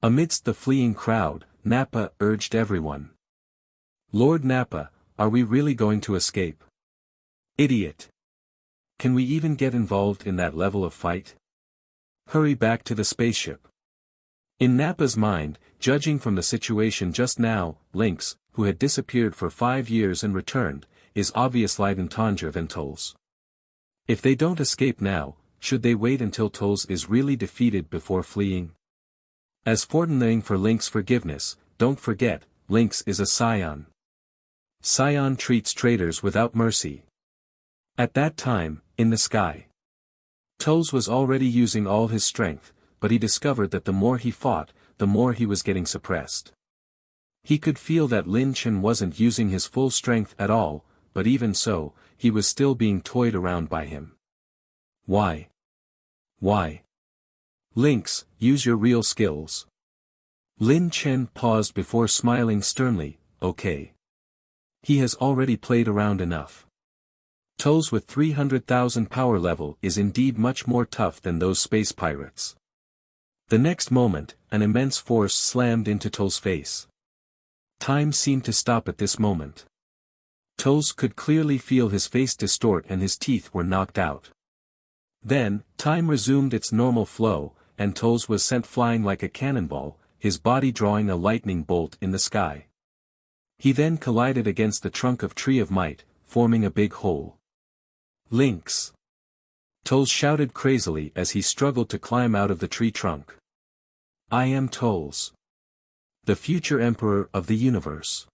Amidst the fleeing crowd, Nappa urged everyone. Lord Nappa, are we really going to escape? Idiot! Can we even get involved in that level of fight? Hurry back to the spaceship. In Nappa's mind, judging from the situation just now, Lynx, who had disappeared for 5 years and returned, is obvious Leidentanja than Tolls. If they don't escape now, should they wait until Tolls is really defeated before fleeing? As fortnaying for Lynx's forgiveness, don't forget, Lynx is a Saiyan. Saiyan treats traitors without mercy. At that time, in the sky, Tolls was already using all his strength, but he discovered that the more he fought, the more he was getting suppressed. He could feel that Lin Chen wasn't using his full strength at all, but even so, he was still being toyed around by him. Why? Why? Lynx, use your real skills. Lin Chen paused before smiling sternly, okay. He has already played around enough. Tolls with 300,000 power level is indeed much more tough than those space pirates. The next moment, an immense force slammed into Tolls' face. Time seemed to stop at this moment. Tolls could clearly feel his face distort and his teeth were knocked out. Then, time resumed its normal flow, and Tolls was sent flying like a cannonball, his body drawing a lightning bolt in the sky. He then collided against the trunk of Tree of Might, forming a big hole. Lynx! Tolls shouted crazily as he struggled to climb out of the tree trunk. I am Tolls, the future Emperor of the universe.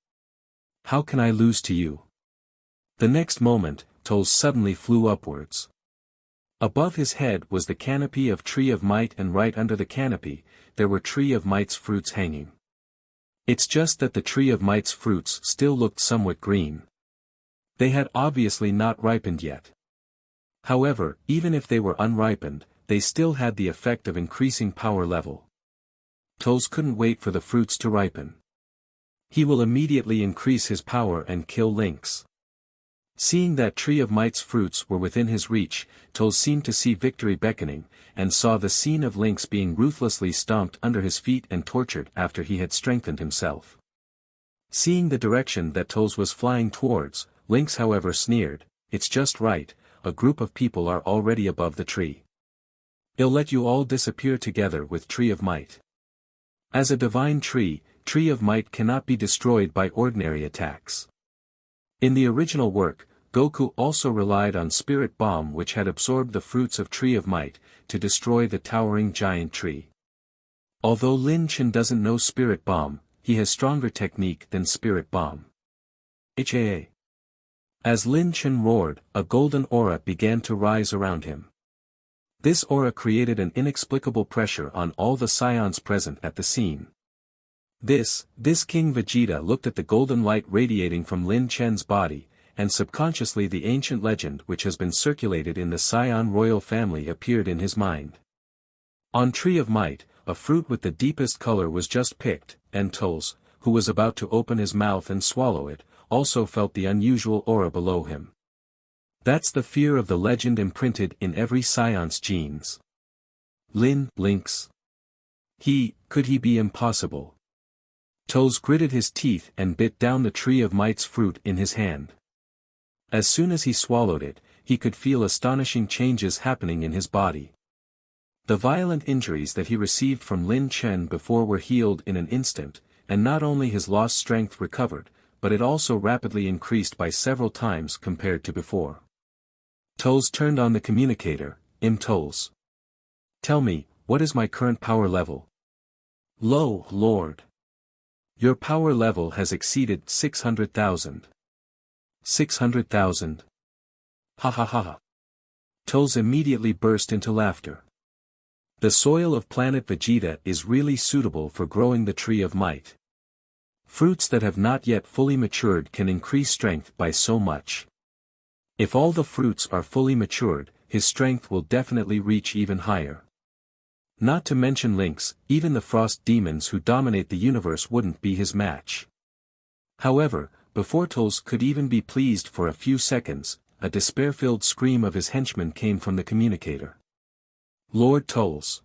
How can I lose to you? The next moment, Tolls suddenly flew upwards. Above his head was the canopy of Tree of Might, and right under the canopy, there were Tree of Might's fruits hanging. It's just that the Tree of Might's fruits still looked somewhat green. They had obviously not ripened yet. However, even if they were unripened, they still had the effect of increasing power level. Tolls couldn't wait for the fruits to ripen. He will immediately increase his power and kill Lynx. Seeing that Tree of Might's fruits were within his reach, Tolls seemed to see victory beckoning, and saw the scene of Lynx being ruthlessly stomped under his feet and tortured after he had strengthened himself. Seeing the direction that Tolls was flying towards, Lynx however sneered, it's just right, a group of people are already above the tree. I'll let you all disappear together with Tree of Might. As a divine tree, Tree of Might cannot be destroyed by ordinary attacks. In the original work, Goku also relied on Spirit Bomb, which had absorbed the fruits of Tree of Might, to destroy the towering giant tree. Although Lin Chen doesn't know Spirit Bomb, he has stronger technique than Spirit Bomb. HAA. As Lin Chen roared, a golden aura began to rise around him. This aura created an inexplicable pressure on all the Saiyans present at the scene. This King Vegeta looked at the golden light radiating from Lin Chen's body, and subconsciously the ancient legend which has been circulated in the Saiyan royal family appeared in his mind. On Tree of Might, a fruit with the deepest color was just picked, and Tolls, who was about to open his mouth and swallow it, also felt the unusual aura below him. That's the fear of the legend imprinted in every Saiyan's genes. Lynx. Could he be impossible? Tolls gritted his teeth and bit down the Tree of Might's fruit in his hand. As soon as he swallowed it, he could feel astonishing changes happening in his body. The violent injuries that he received from Lin Chen before were healed in an instant, and not only his lost strength recovered, but it also rapidly increased by several times compared to before. Tolls turned on the communicator. Tolls. Tell me, what is my current power level? Lo, Lord. Your power level has exceeded 600,000. 600,000. Ha ha ha ha. Tolls immediately burst into laughter. The soil of Planet Vegeta is really suitable for growing the Tree of Might. Fruits that have not yet fully matured can increase strength by so much. If all the fruits are fully matured, his strength will definitely reach even higher. Not to mention Lynx, even the frost demons who dominate the universe wouldn't be his match. However, before Tolls could even be pleased for a few seconds, a despair-filled scream of his henchman came from the communicator. Lord Tolls.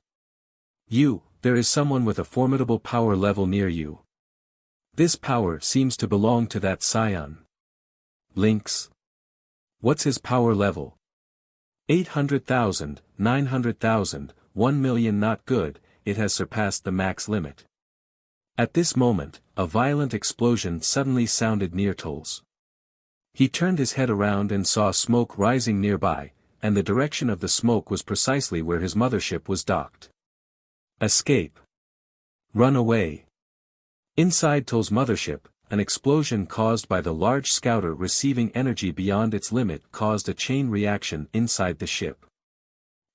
You there is someone with a formidable power level near you. This power seems to belong to that Saiyan. Links. What's his power level? 800,000, 900,000, 1,000,000 not good, it has surpassed the max limit. At this moment, a violent explosion suddenly sounded near Tol's. He turned his head around and saw smoke rising nearby, and the direction of the smoke was precisely where his mothership was docked. Escape. Run away. Inside Tol's mothership, an explosion caused by the large scouter receiving energy beyond its limit caused a chain reaction inside the ship.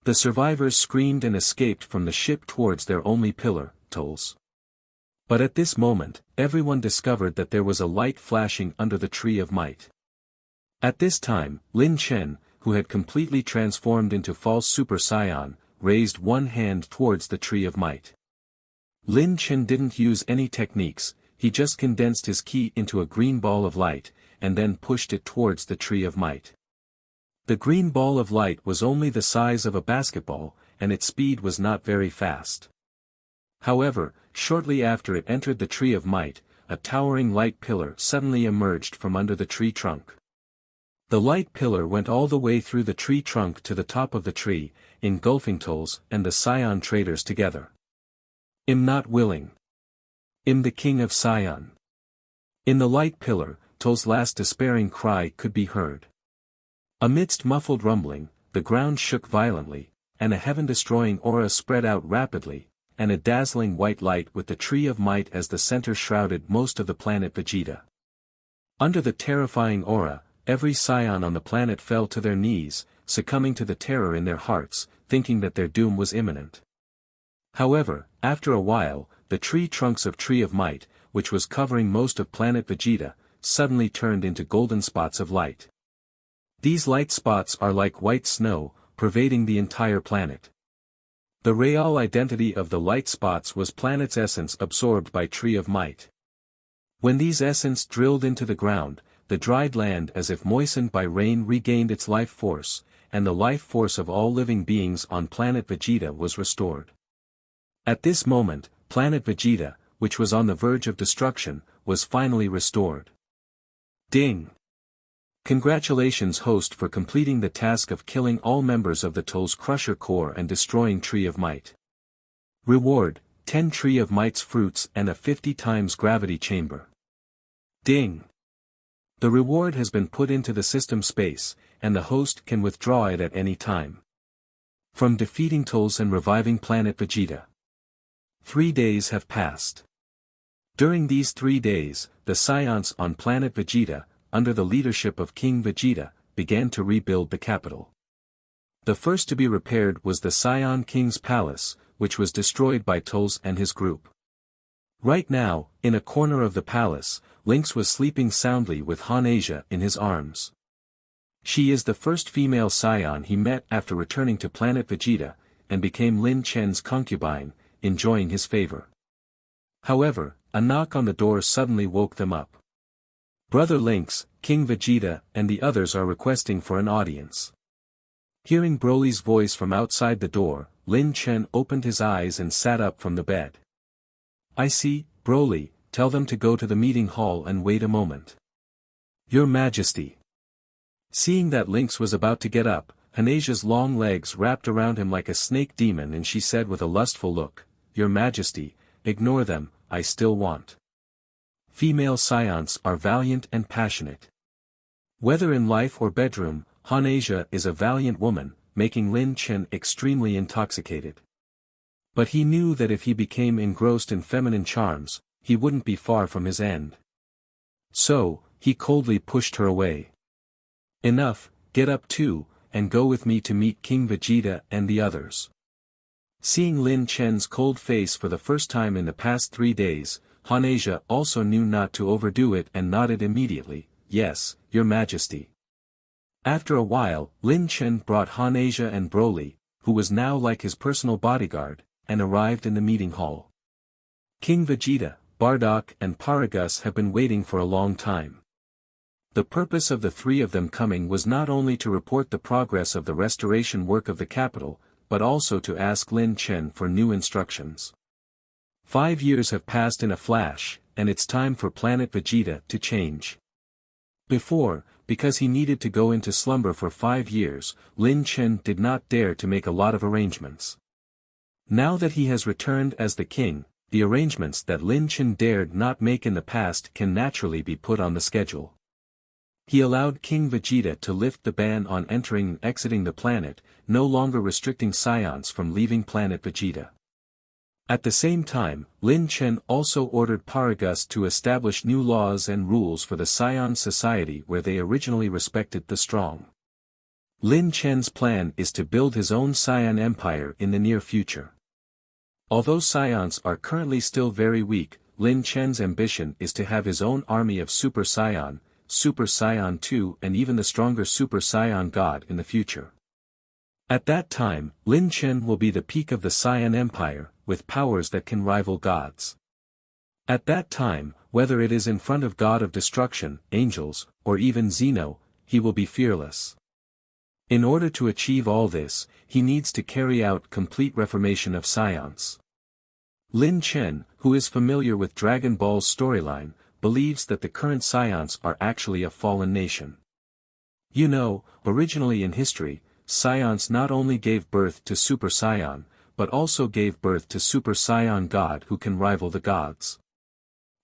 The survivors screamed and escaped from the ship towards their only pillar, Tol's. But at this moment, everyone discovered that there was a light flashing under the Tree of Might. At this time, Lin Chen, who had completely transformed into false Super Saiyan, raised one hand towards the Tree of Might. Lin Chen didn't use any techniques, he just condensed his ki into a green ball of light, and then pushed it towards the Tree of Might. The green ball of light was only the size of a basketball, and its speed was not very fast. However, shortly after it entered the Tree of Might, a towering light pillar suddenly emerged from under the tree trunk. The light pillar went all the way through the tree trunk to the top of the tree, engulfing Tol's and the Saiyan traders together. "I'm not willing. I'm the king of Saiyan." In the light pillar, Tol's last despairing cry could be heard. Amidst muffled rumbling, the ground shook violently, and a heaven-destroying aura spread out rapidly, and a dazzling white light with the Tree of Might as the center shrouded most of the planet Vegeta. Under the terrifying aura, every Saiyan on the planet fell to their knees, succumbing to the terror in their hearts, thinking that their doom was imminent. However, after a while, the tree trunks of Tree of Might, which was covering most of planet Vegeta, suddenly turned into golden spots of light. These light spots are like white snow, pervading the entire planet. The real identity of the light spots was planet's essence absorbed by Tree of Might. When these essence drilled into the ground, the dried land as if moistened by rain regained its life force, and the life force of all living beings on planet Vegeta was restored. At this moment, planet Vegeta, which was on the verge of destruction, was finally restored. Ding! Congratulations host for completing the task of killing all members of the Tol's Crusher Corps and destroying Tree of Might. Reward, 10 Tree of Might's fruits and a 50 times gravity chamber. Ding! The reward has been put into the system space, and the host can withdraw it at any time. From defeating Tol's and reviving planet Vegeta. 3 days have passed. During these 3 days, the Saiyans on planet Vegeta, under the leadership of King Vegeta, began to rebuild the capital. The first to be repaired was the Saiyan King's palace, which was destroyed by Tol's and his group. Right now, in a corner of the palace, Lynx was sleeping soundly with Hanasia in his arms. She is the first female Saiyan he met after returning to planet Vegeta, and became Lin Chen's concubine, enjoying his favor. However, a knock on the door suddenly woke them up. Brother Lynx, King Vegeta and the others are requesting for an audience. Hearing Broly's voice from outside the door, Lin Chen opened his eyes and sat up from the bed. "I see, Broly, tell them to go to the meeting hall and wait a moment." "Your Majesty." Seeing that Lynx was about to get up, Hanasia's long legs wrapped around him like a snake demon and she said with a lustful look, "Your Majesty, ignore them, I still want." Female Saiyans are valiant and passionate. Whether in life or bedroom, Hanasia is a valiant woman, making Lin Chen extremely intoxicated. But he knew that if he became engrossed in feminine charms, he wouldn't be far from his end. So, he coldly pushed her away. "Enough, get up too, and go with me to meet King Vegeta and the others." Seeing Lin Chen's cold face for the first time in the past 3 days, Hanasia also knew not to overdo it and nodded immediately, "Yes, Your Majesty." After a while, Lin Chen brought Hanasia and Broly, who was now like his personal bodyguard, and arrived in the meeting hall. King Vegeta, Bardock and Paragus have been waiting for a long time. The purpose of the 3 of them coming was not only to report the progress of the restoration work of the capital, but also to ask Lin Chen for new instructions. 5 years have passed in a flash, and it's time for Planet Vegeta to change. Before, because he needed to go into slumber for 5 years, Lin Chen did not dare to make a lot of arrangements. Now that he has returned as the king, the arrangements that Lin Chen dared not make in the past can naturally be put on the schedule. He allowed King Vegeta to lift the ban on entering and exiting the planet, no longer restricting Saiyans from leaving Planet Vegeta. At the same time, Lin Chen also ordered Paragus to establish new laws and rules for the Saiyan society where they originally respected the strong. Lin Chen's plan is to build his own Saiyan empire in the near future. Although Saiyans are currently still very weak, Lin Chen's ambition is to have his own army of Super Saiyan, Super Saiyan 2 and even the stronger Super Saiyan God in the future. At that time, Lin Chen will be the peak of the Saiyan Empire, with powers that can rival gods. At that time, whether it is in front of God of Destruction, angels, or even Zeno, he will be fearless. In order to achieve all this, he needs to carry out complete reformation of Saiyans. Lin Chen, who is familiar with Dragon Ball's storyline, believes that the current Saiyans are actually a fallen nation. You know, originally in history, Saiyans not only gave birth to Super Saiyan, but also gave birth to Super Saiyan God who can rival the gods.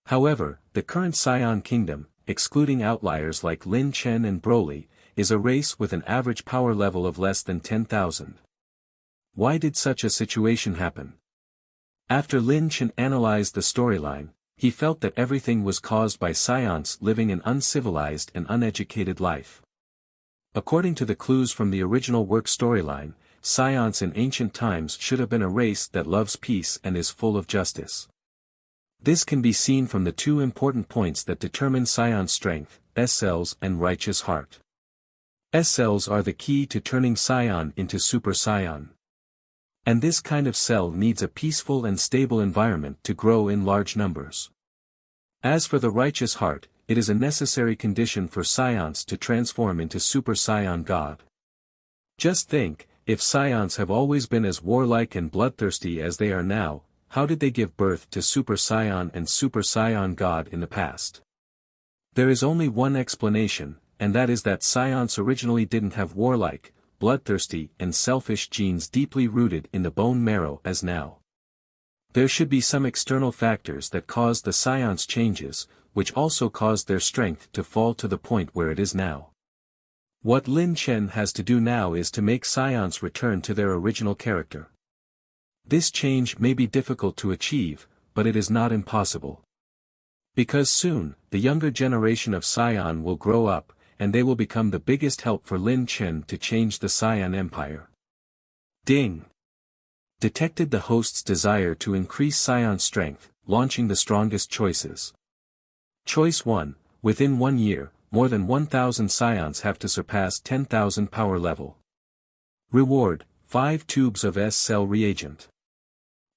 However, the current Saiyan kingdom, excluding outliers like Lin Chen and Broly, is a race with an average power level of less than 10,000. Why did such a situation happen? After Lin Chen analyzed the storyline, he felt that everything was caused by Saiyans living an uncivilized and uneducated life. According to the clues from the original work storyline, Saiyans in ancient times should have been a race that loves peace and is full of justice. This can be seen from the two important points that determine Saiyan's strength, S-cells and righteous heart. S-cells are the key to turning Saiyan into Super Saiyan. And this kind of cell needs a peaceful and stable environment to grow in large numbers. As for the righteous heart, it is a necessary condition for Saiyans to transform into Super Saiyan God. Just think, if Saiyans have always been as warlike and bloodthirsty as they are now, how did they give birth to Super Saiyan and Super Saiyan God in the past? There is only one explanation, and that is that Saiyans originally didn't have warlike, bloodthirsty and selfish genes deeply rooted in the bone marrow as now. There should be some external factors that caused the Saiyans changes, which also caused their strength to fall to the point where it is now. What Lin Chen has to do now is to make Saiyans return to their original character. This change may be difficult to achieve, but it is not impossible. Because soon, the younger generation of Saiyan will grow up, and they will become the biggest help for Lin Chen to change the Saiyan Empire. Ding! Detected the host's desire to increase Saiyan's strength, launching the strongest choices. Choice 1, within 1 year, more than 1,000 Saiyans have to surpass 10,000 power level. Reward, 5 tubes of S-cell reagent.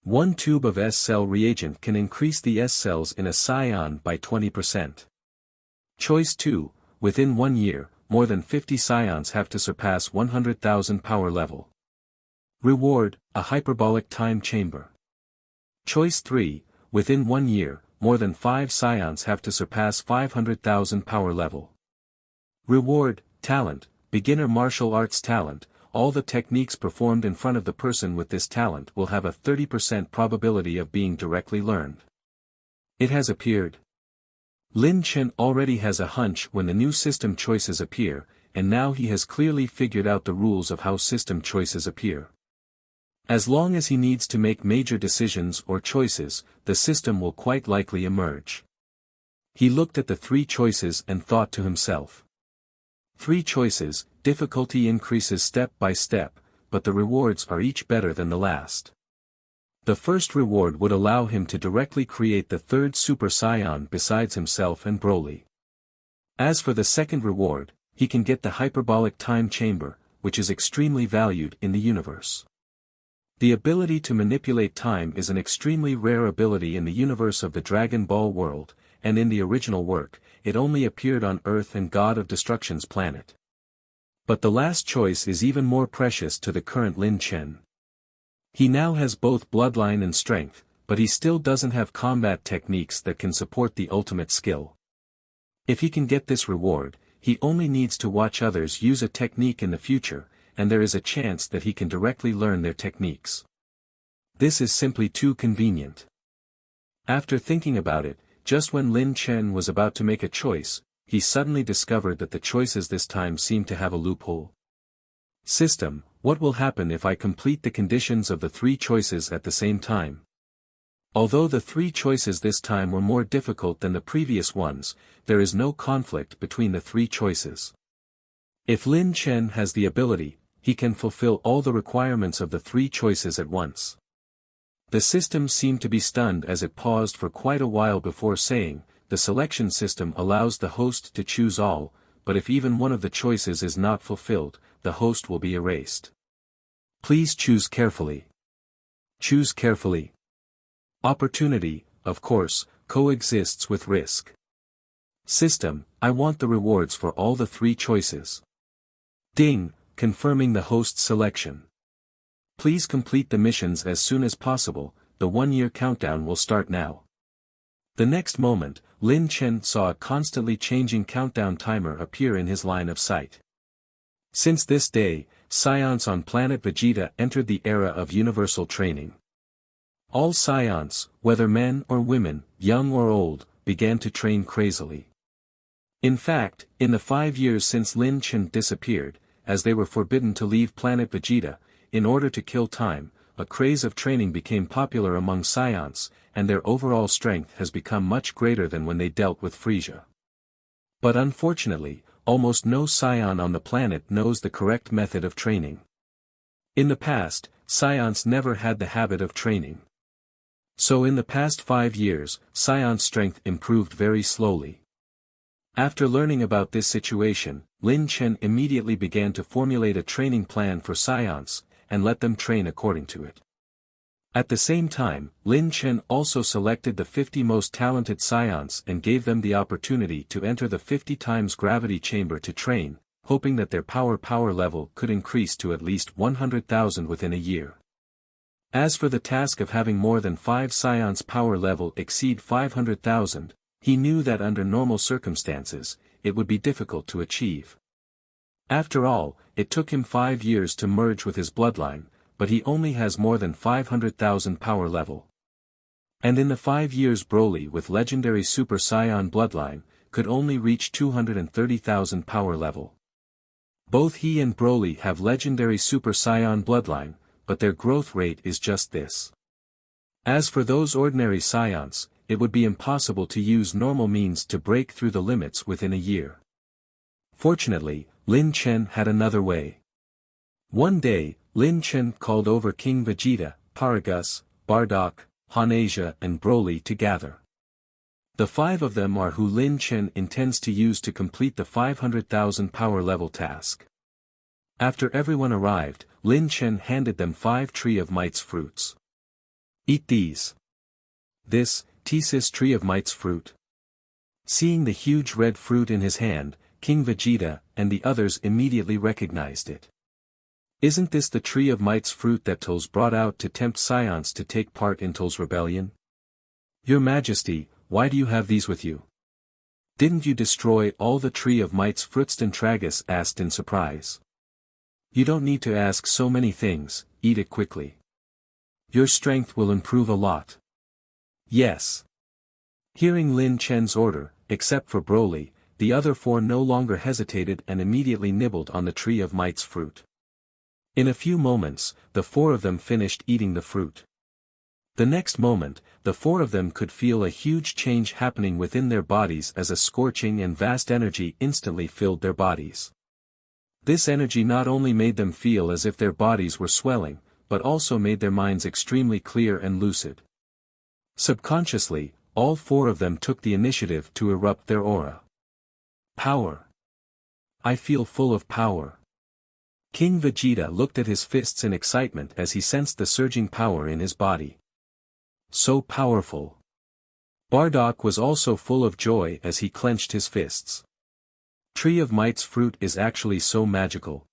1 tube of S-cell reagent can increase the S-cells in a Saiyan by 20%. Choice 2, within 1 year, more than 50 Saiyans have to surpass 100,000 power level. Reward, a hyperbolic time chamber. Choice 3, within 1 year, more than 5 Saiyans have to surpass 500,000 power level. Reward, talent, beginner martial arts talent. All the techniques performed in front of the person with this talent will have a 30% probability of being directly learned. It has appeared. Lin Chen already has a hunch when the new system choices appear, and now he has clearly figured out the rules of how system choices appear. As long as he needs to make major decisions or choices, the system will quite likely emerge. He looked at the 3 choices and thought to himself. 3 choices, difficulty increases step by step, but the rewards are each better than the last. The first reward would allow him to directly create the 3rd Super Saiyan besides himself and Broly. As for the second reward, he can get the hyperbolic time chamber, which is extremely valued in the universe. The ability to manipulate time is an extremely rare ability in the universe of the Dragon Ball world, and in the original work, it only appeared on Earth and God of Destruction's planet. But the last choice is even more precious to the current Lin Chen. He now has both bloodline and strength, but he still doesn't have combat techniques that can support the ultimate skill. If he can get this reward, he only needs to watch others use a technique in the future, and there is a chance that he can directly learn their techniques. This is simply too convenient. After thinking about it, just when Lin Chen was about to make a choice, he suddenly discovered that the choices this time seemed to have a loophole. System, what will happen if I complete the conditions of the 3 choices at the same time? Although the 3 choices this time were more difficult than the previous ones, there is no conflict between the 3 choices. If Lin Chen has the ability, he can fulfill all the requirements of the 3 choices at once. The system seemed to be stunned as it paused for quite a while before saying, the selection system allows the host to choose all, but if even one of the choices is not fulfilled, the host will be erased. Please choose carefully. Choose carefully. Opportunity, of course, coexists with risk. System, I want the rewards for all the 3 choices. Ding, confirming the host's selection. Please complete the missions as soon as possible, the 1-year countdown will start now. The next moment, Lin Chen saw a constantly changing countdown timer appear in his line of sight. Since this day, Saiyans on Planet Vegeta entered the era of universal training. All Saiyans, whether men or women, young or old, began to train crazily. In fact, in the 5 years since Lin Chen disappeared, as they were forbidden to leave Planet Vegeta, in order to kill time, a craze of training became popular among Saiyans, and their overall strength has become much greater than when they dealt with Frieza. But unfortunately, almost no Saiyan on the planet knows the correct method of training. In the past, Saiyans never had the habit of training. So in the past 5 years, Saiyan's strength improved very slowly. After learning about this situation, Lin Chen immediately began to formulate a training plan for Saiyans, and let them train according to it. At the same time, Lin Chen also selected the 50 most talented Saiyans and gave them the opportunity to enter the 50 times gravity chamber to train, hoping that their power level could increase to at least 100,000 within a year. As for the task of having more than 5 Saiyans' power level exceed 500,000, he knew that under normal circumstances, it would be difficult to achieve. After all, it took him 5 years to merge with his bloodline, but he only has more than 500,000 power level. And in the 5 years Broly with legendary Super Saiyan bloodline, could only reach 230,000 power level. Both he and Broly have legendary Super Saiyan bloodline, but their growth rate is just this. As for those ordinary Saiyans, it would be impossible to use normal means to break through the limits within a year. Fortunately, Lin Chen had another way. One day, Lin Chen called over King Vegeta, Paragus, Bardock, Hanejia and Broly to gather. The 5 of them are who Lin Chen intends to use to complete the 500,000 power level task. After everyone arrived, Lin Chen handed them 5 Tree of Might's fruits. Eat these. This, Thesis Tree of Might's fruit. Seeing the huge red fruit in his hand, King Vegeta and the others immediately recognized it. Isn't this the Tree of Might's fruit that Tol's brought out to tempt Saiyans to take part in Tol's rebellion? Your Majesty, why do you have these with you? Didn't you destroy all the Tree of Might's fruits? Tragus asked in surprise. You don't need to ask so many things, eat it quickly. Your strength will improve a lot. Yes. Hearing Lin Chen's order, except for Broly, the other 4 no longer hesitated and immediately nibbled on the Tree of Might's fruit. In a few moments, the 4 of them finished eating the fruit. The next moment, the 4 of them could feel a huge change happening within their bodies as a scorching and vast energy instantly filled their bodies. This energy not only made them feel as if their bodies were swelling, but also made their minds extremely clear and lucid. Subconsciously, all 4 of them took the initiative to erupt their aura. Power. I feel full of power. King Vegeta looked at his fists in excitement as he sensed the surging power in his body. So powerful. Bardock was also full of joy as he clenched his fists. Tree of Might's fruit is actually so magical.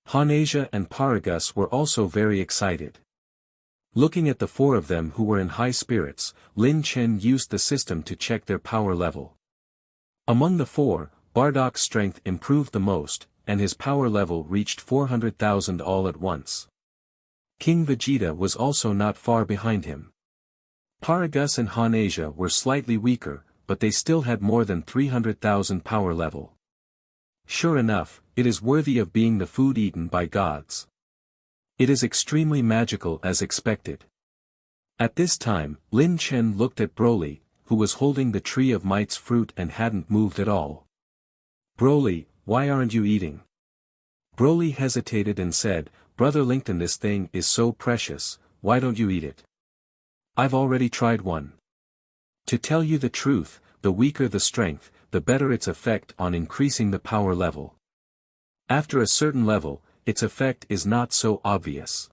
Hanejia and Paragus were also very excited. Looking at the four of them who were in high spirits, Lin Chen used the system to check their power level. Among the four, Bardock's strength improved the most, and his power level reached 400,000 all at once. King Vegeta was also not far behind him. Paragus and Hanasia were slightly weaker, but they still had more than 300,000 power level. Sure enough, it is worthy of being the food eaten by gods. It is extremely magical as expected. At this time, Lin Chen looked at Broly, who was holding the Tree of Might's fruit and hadn't moved at all. Broly, why aren't you eating? Broly hesitated and said, Brother Lincoln, this thing is so precious, why don't you eat it? I've already tried one. To tell you the truth, the weaker the strength, the better its effect on increasing the power level. After a certain level, its effect is not so obvious.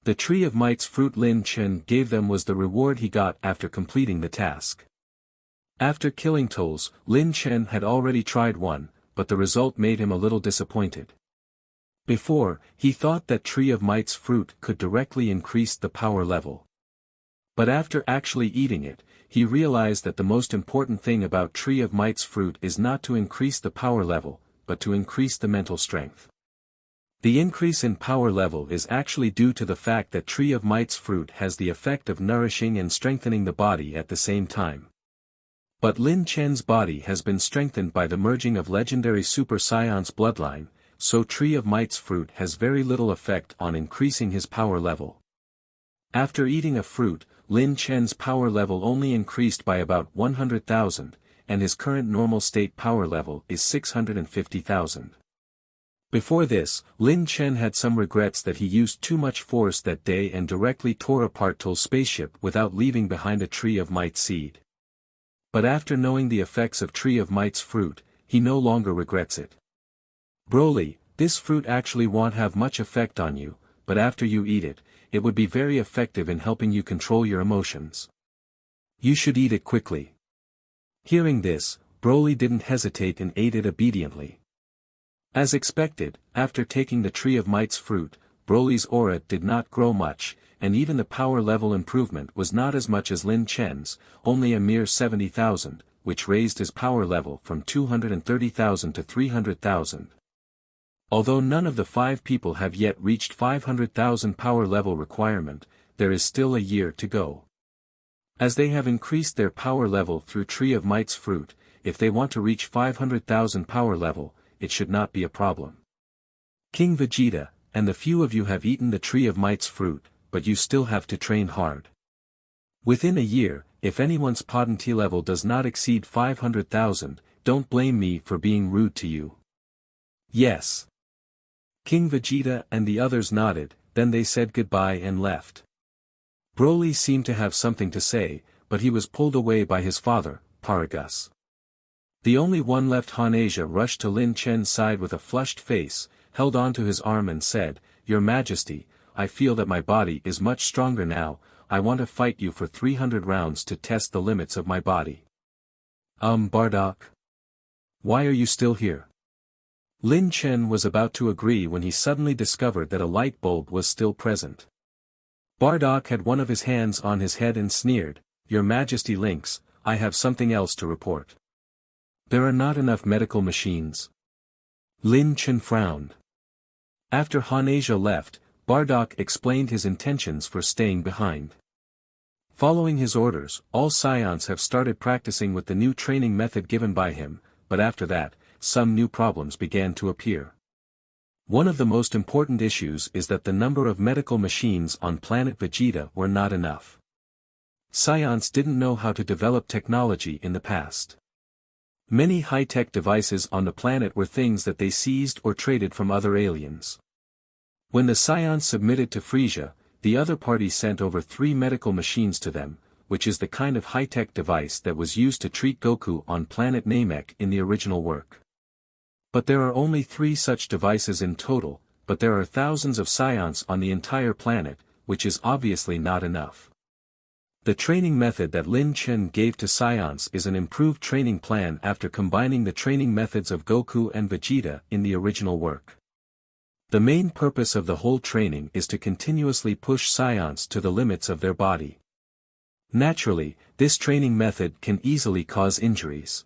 The Tree of Might's fruit Lin Chen gave them was the reward he got after completing the task. After killing Tolls, Lin Chen had already tried one, but the result made him a little disappointed. Before, he thought that Tree of Might's fruit could directly increase the power level. But after actually eating it, he realized that the most important thing about Tree of Might's fruit is not to increase the power level, but to increase the mental strength. The increase in power level is actually due to the fact that Tree of Might's fruit has the effect of nourishing and strengthening the body at the same time. But Lin Chen's body has been strengthened by the merging of legendary Super Saiyan's bloodline, so Tree of Might's fruit has very little effect on increasing his power level. After eating a fruit, Lin Chen's power level only increased by about 100,000, and his current normal state power level is 650,000. Before this, Lin Chen had some regrets that he used too much force that day and directly tore apart Toll's spaceship without leaving behind a Tree of Might seed. But after knowing the effects of Tree of Might's fruit, he no longer regrets it. Broly, this fruit actually won't have much effect on you, but after you eat it, it would be very effective in helping you control your emotions. You should eat it quickly. Hearing this, Broly didn't hesitate and ate it obediently. As expected, after taking the Tree of Might's fruit, Broly's aura did not grow much, and even the power level improvement was not as much as Lin Chen's, only a mere 70,000, which raised his power level from 230,000 to 300,000. Although none of the 5 people have yet reached 500,000 power level requirement, there is still a year to go. As they have increased their power level through Tree of Might's fruit, if they want to reach 500,000 power level, it should not be a problem. King Vegeta, and the few of you have eaten the Tree of Might's fruit, but you still have to train hard. Within a year, if anyone's potency level does not exceed 500,000, don't blame me for being rude to you. Yes. King Vegeta and the others nodded, then they said goodbye and left. Broly seemed to have something to say, but he was pulled away by his father, Paragus. The only one left, Hanasia, rushed to Lin Chen's side with a flushed face, held onto his arm and said, Your Majesty, I feel that my body is much stronger now, I want to fight you for 300 rounds to test the limits of my body. Bardock? Why are you still here? Lin Chen was about to agree when he suddenly discovered that a light bulb was still present. Bardock had one of his hands on his head and sneered, Your Majesty Lynx, I have something else to report. There are not enough medical machines. Lin Chen frowned. After Hanasia left, Bardock explained his intentions for staying behind. Following his orders, all Saiyans have started practicing with the new training method given by him, but after that, some new problems began to appear. One of the most important issues is that the number of medical machines on Planet Vegeta were not enough. Saiyans didn't know how to develop technology in the past. Many high-tech devices on the planet were things that they seized or traded from other aliens. When the Saiyans submitted to Frieza, the other party sent over 3 medical machines to them, which is the kind of high-tech device that was used to treat Goku on planet Namek in the original work. But there are only 3 such devices in total, but there are thousands of Saiyans on the entire planet, which is obviously not enough. The training method that Lin Chen gave to Saiyans is an improved training plan after combining the training methods of Goku and Vegeta in the original work. The main purpose of the whole training is to continuously push Saiyans to the limits of their body. Naturally, this training method can easily cause injuries.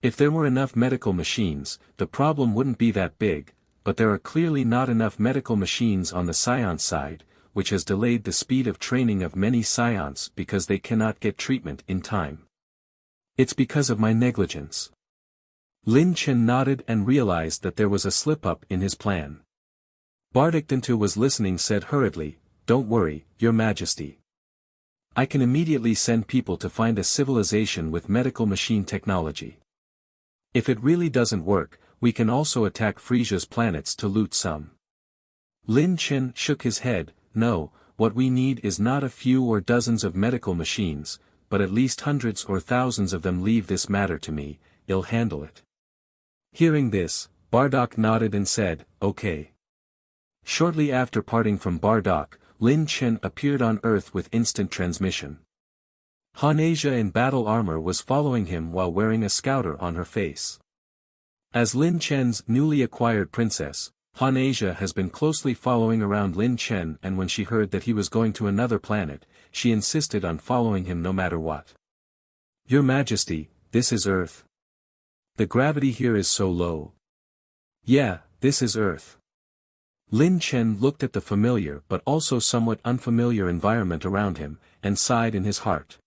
If there were enough medical machines, the problem wouldn't be that big, but there are clearly not enough medical machines on the Saiyan side, which has delayed the speed of training of many Saiyans because they cannot get treatment in time. It's because of my negligence. Lin Chen nodded and realized that there was a slip-up in his plan. Bardock, who was listening, said hurriedly, "Don't worry, Your Majesty. I can immediately send people to find a civilization with medical machine technology. If it really doesn't work, we can also attack Frieza's planets to loot some." Lin Chen shook his head. "No, what we need is not a few or dozens of medical machines, but at least hundreds or thousands of them. Leave this matter to me, I'll handle it." Hearing this, Bardock nodded and said, "Okay." Shortly after parting from Bardock, Lin Chen appeared on Earth with instant transmission. Hanasia in battle armor was following him while wearing a scouter on her face. As Lin Chen's newly acquired princess, Hanasia has been closely following around Lin Chen, and when she heard that he was going to another planet, she insisted on following him no matter what. "Your Majesty, this is Earth. The gravity here is so low." "Yeah, this is Earth." Lin Chen looked at the familiar but also somewhat unfamiliar environment around him, and sighed in his heart.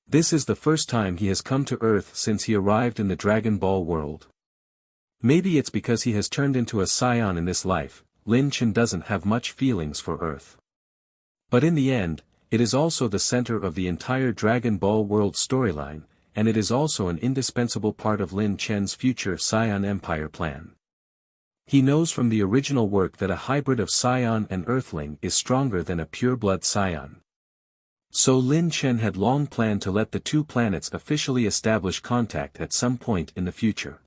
This is the first time he has come to Earth since he arrived in the Dragon Ball world. Maybe it's because he has turned into a Saiyan in this life. Lin Chen doesn't have much feelings for Earth. But in the end, it is also the center of the entire Dragon Ball world storyline, and it is also an indispensable part of Lin Chen's future Saiyan Empire plan. He knows from the original work that a hybrid of Saiyan and Earthling is stronger than a pure-blood Saiyan. So Lin Chen had long planned to let the two planets officially establish contact at some point in the future.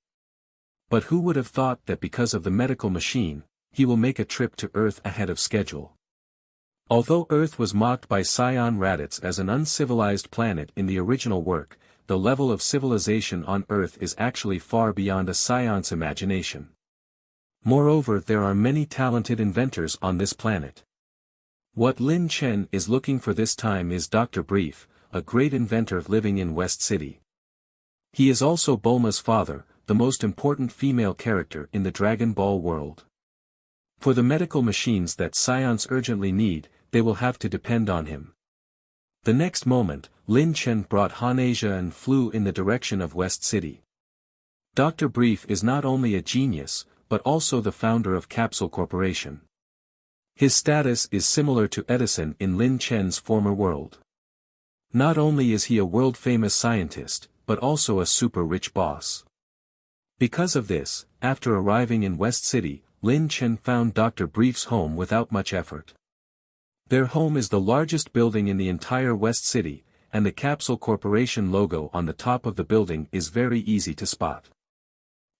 But who would have thought that because of the medical machine, he will make a trip to Earth ahead of schedule. Although Earth was mocked by Saiyan Raditz as an uncivilized planet in the original work, the level of civilization on Earth is actually far beyond a Saiyan's imagination. Moreover, there are many talented inventors on this planet. What Lin Chen is looking for this time is Dr. Brief, a great inventor living in West City. He is also Bulma's father, the most important female character in the Dragon Ball world. For the medical machines that Saiyans urgently need, they will have to depend on him. The next moment, Lin Chen brought Hanasia and flew in the direction of West City. Dr. Brief is not only a genius, but also the founder of Capsule Corporation. His status is similar to Edison in Lin Chen's former world. Not only is he a world-famous scientist, but also a super-rich boss. Because of this, after arriving in West City, Lin Chen found Dr. Brief's home without much effort. Their home is the largest building in the entire West City, and the Capsule Corporation logo on the top of the building is very easy to spot.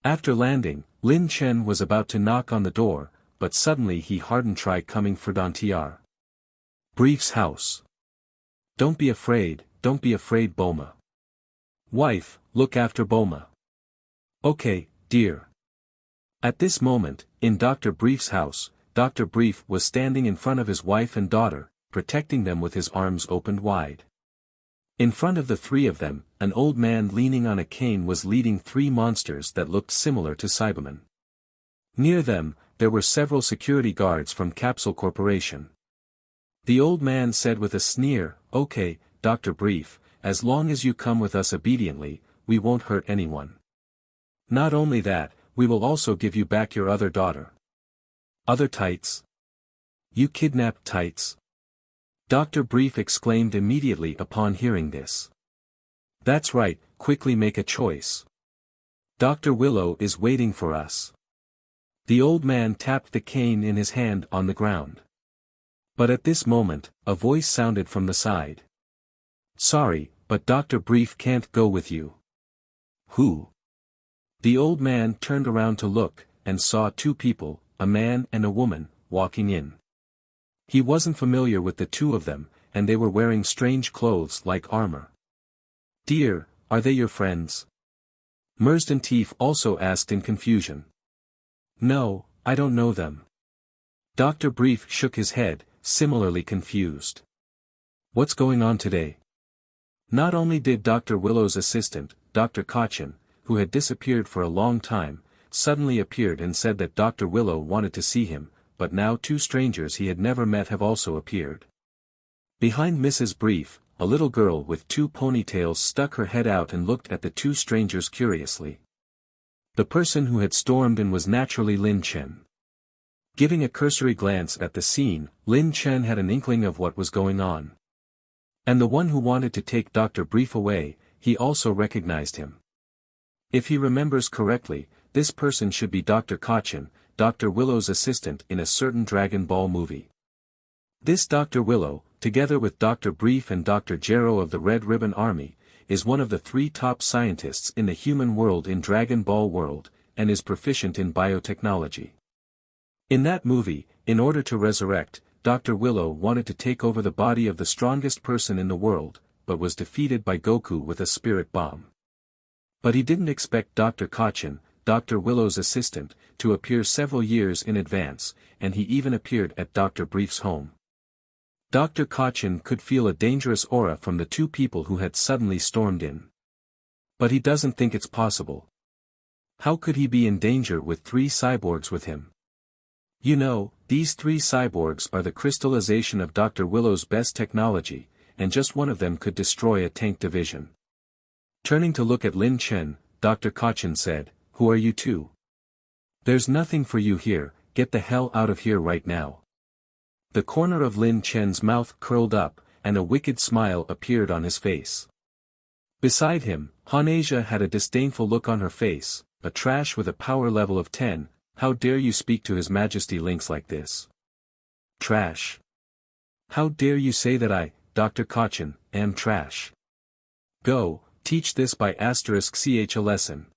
After landing, Lin Chen was about to knock on the door, but suddenly he hardened. "Try coming for Frontier. Brief's house. Don't be afraid, Bulma. Wife, look after Bulma." "Okay, dear." At this moment, in Dr. Brief's house, Dr. Brief was standing in front of his wife and daughter, protecting them with his arms opened wide. In front of the three of them, an old man leaning on a cane was leading three monsters that looked similar to Cybermen. Near them, there were several security guards from Capsule Corporation. The old man said with a sneer, "Okay, Dr. Brief, as long as you come with us obediently, we won't hurt anyone. Not only that, we will also give you back your other daughter." "Other tights? You kidnapped tights?" Dr. Brief exclaimed immediately upon hearing this. "That's right, quickly make a choice. Dr. Willow is waiting for us." The old man tapped the cane in his hand on the ground. But at this moment, a voice sounded from the side. "Sorry, but Dr. Brief can't go with you." "Who?" The old man turned around to look, and saw two people, a man and a woman, walking in. He wasn't familiar with the two of them, and they were wearing strange clothes like armor. "Dear, are they your friends?" Mersden Teef also asked in confusion. "No, I don't know them. Dr. Brief shook his head, similarly confused. What's going on today? Not only did Dr. Willow's assistant, Dr. Kachin, who had disappeared for a long time, suddenly appeared and said that Dr. Willow wanted to see him, but now two strangers he had never met have also appeared. Behind Mrs. Brief, a little girl with two ponytails stuck her head out and looked at the two strangers curiously. The person who had stormed in was naturally Lin Chen. Giving a cursory glance at the scene, Lin Chen had an inkling of what was going on. And the one who wanted to take Dr. Brief away, he also recognized him. If he remembers correctly, this person should be Dr. Kachin, Dr. Willow's assistant in a certain Dragon Ball movie. This Dr. Willow, together with Dr. Brief and Dr. Gero of the Red Ribbon Army, is one of the 3 top scientists in the human world in Dragon Ball world, and is proficient in biotechnology. In that movie, in order to resurrect, Dr. Willow wanted to take over the body of the strongest person in the world, but was defeated by Goku with a spirit bomb. But he didn't expect Dr. Kachin, Dr. Willow's assistant, to appear several years in advance, and he even appeared at Dr. Brief's home. Dr. Kachin could feel a dangerous aura from the 2 people who had suddenly stormed in. But he doesn't think it's possible. How could he be in danger with 3 cyborgs with him? You know, these 3 cyborgs are the crystallization of Dr. Willow's best technology, and just one of them could destroy a tank division. Turning to look at Lin Chen, Dr. Kachin said, "Who are you two? There's nothing for you here, get the hell out of here right now." The corner of Lin Chen's mouth curled up, and a wicked smile appeared on his face. Beside him, Han-Asia had a disdainful look on her face, a trash with a power level of 10, how dare you speak to His Majesty Lynx like this? Trash. How dare you say that I, Dr. Kachin, am trash? Go, teach this by *ch a lesson.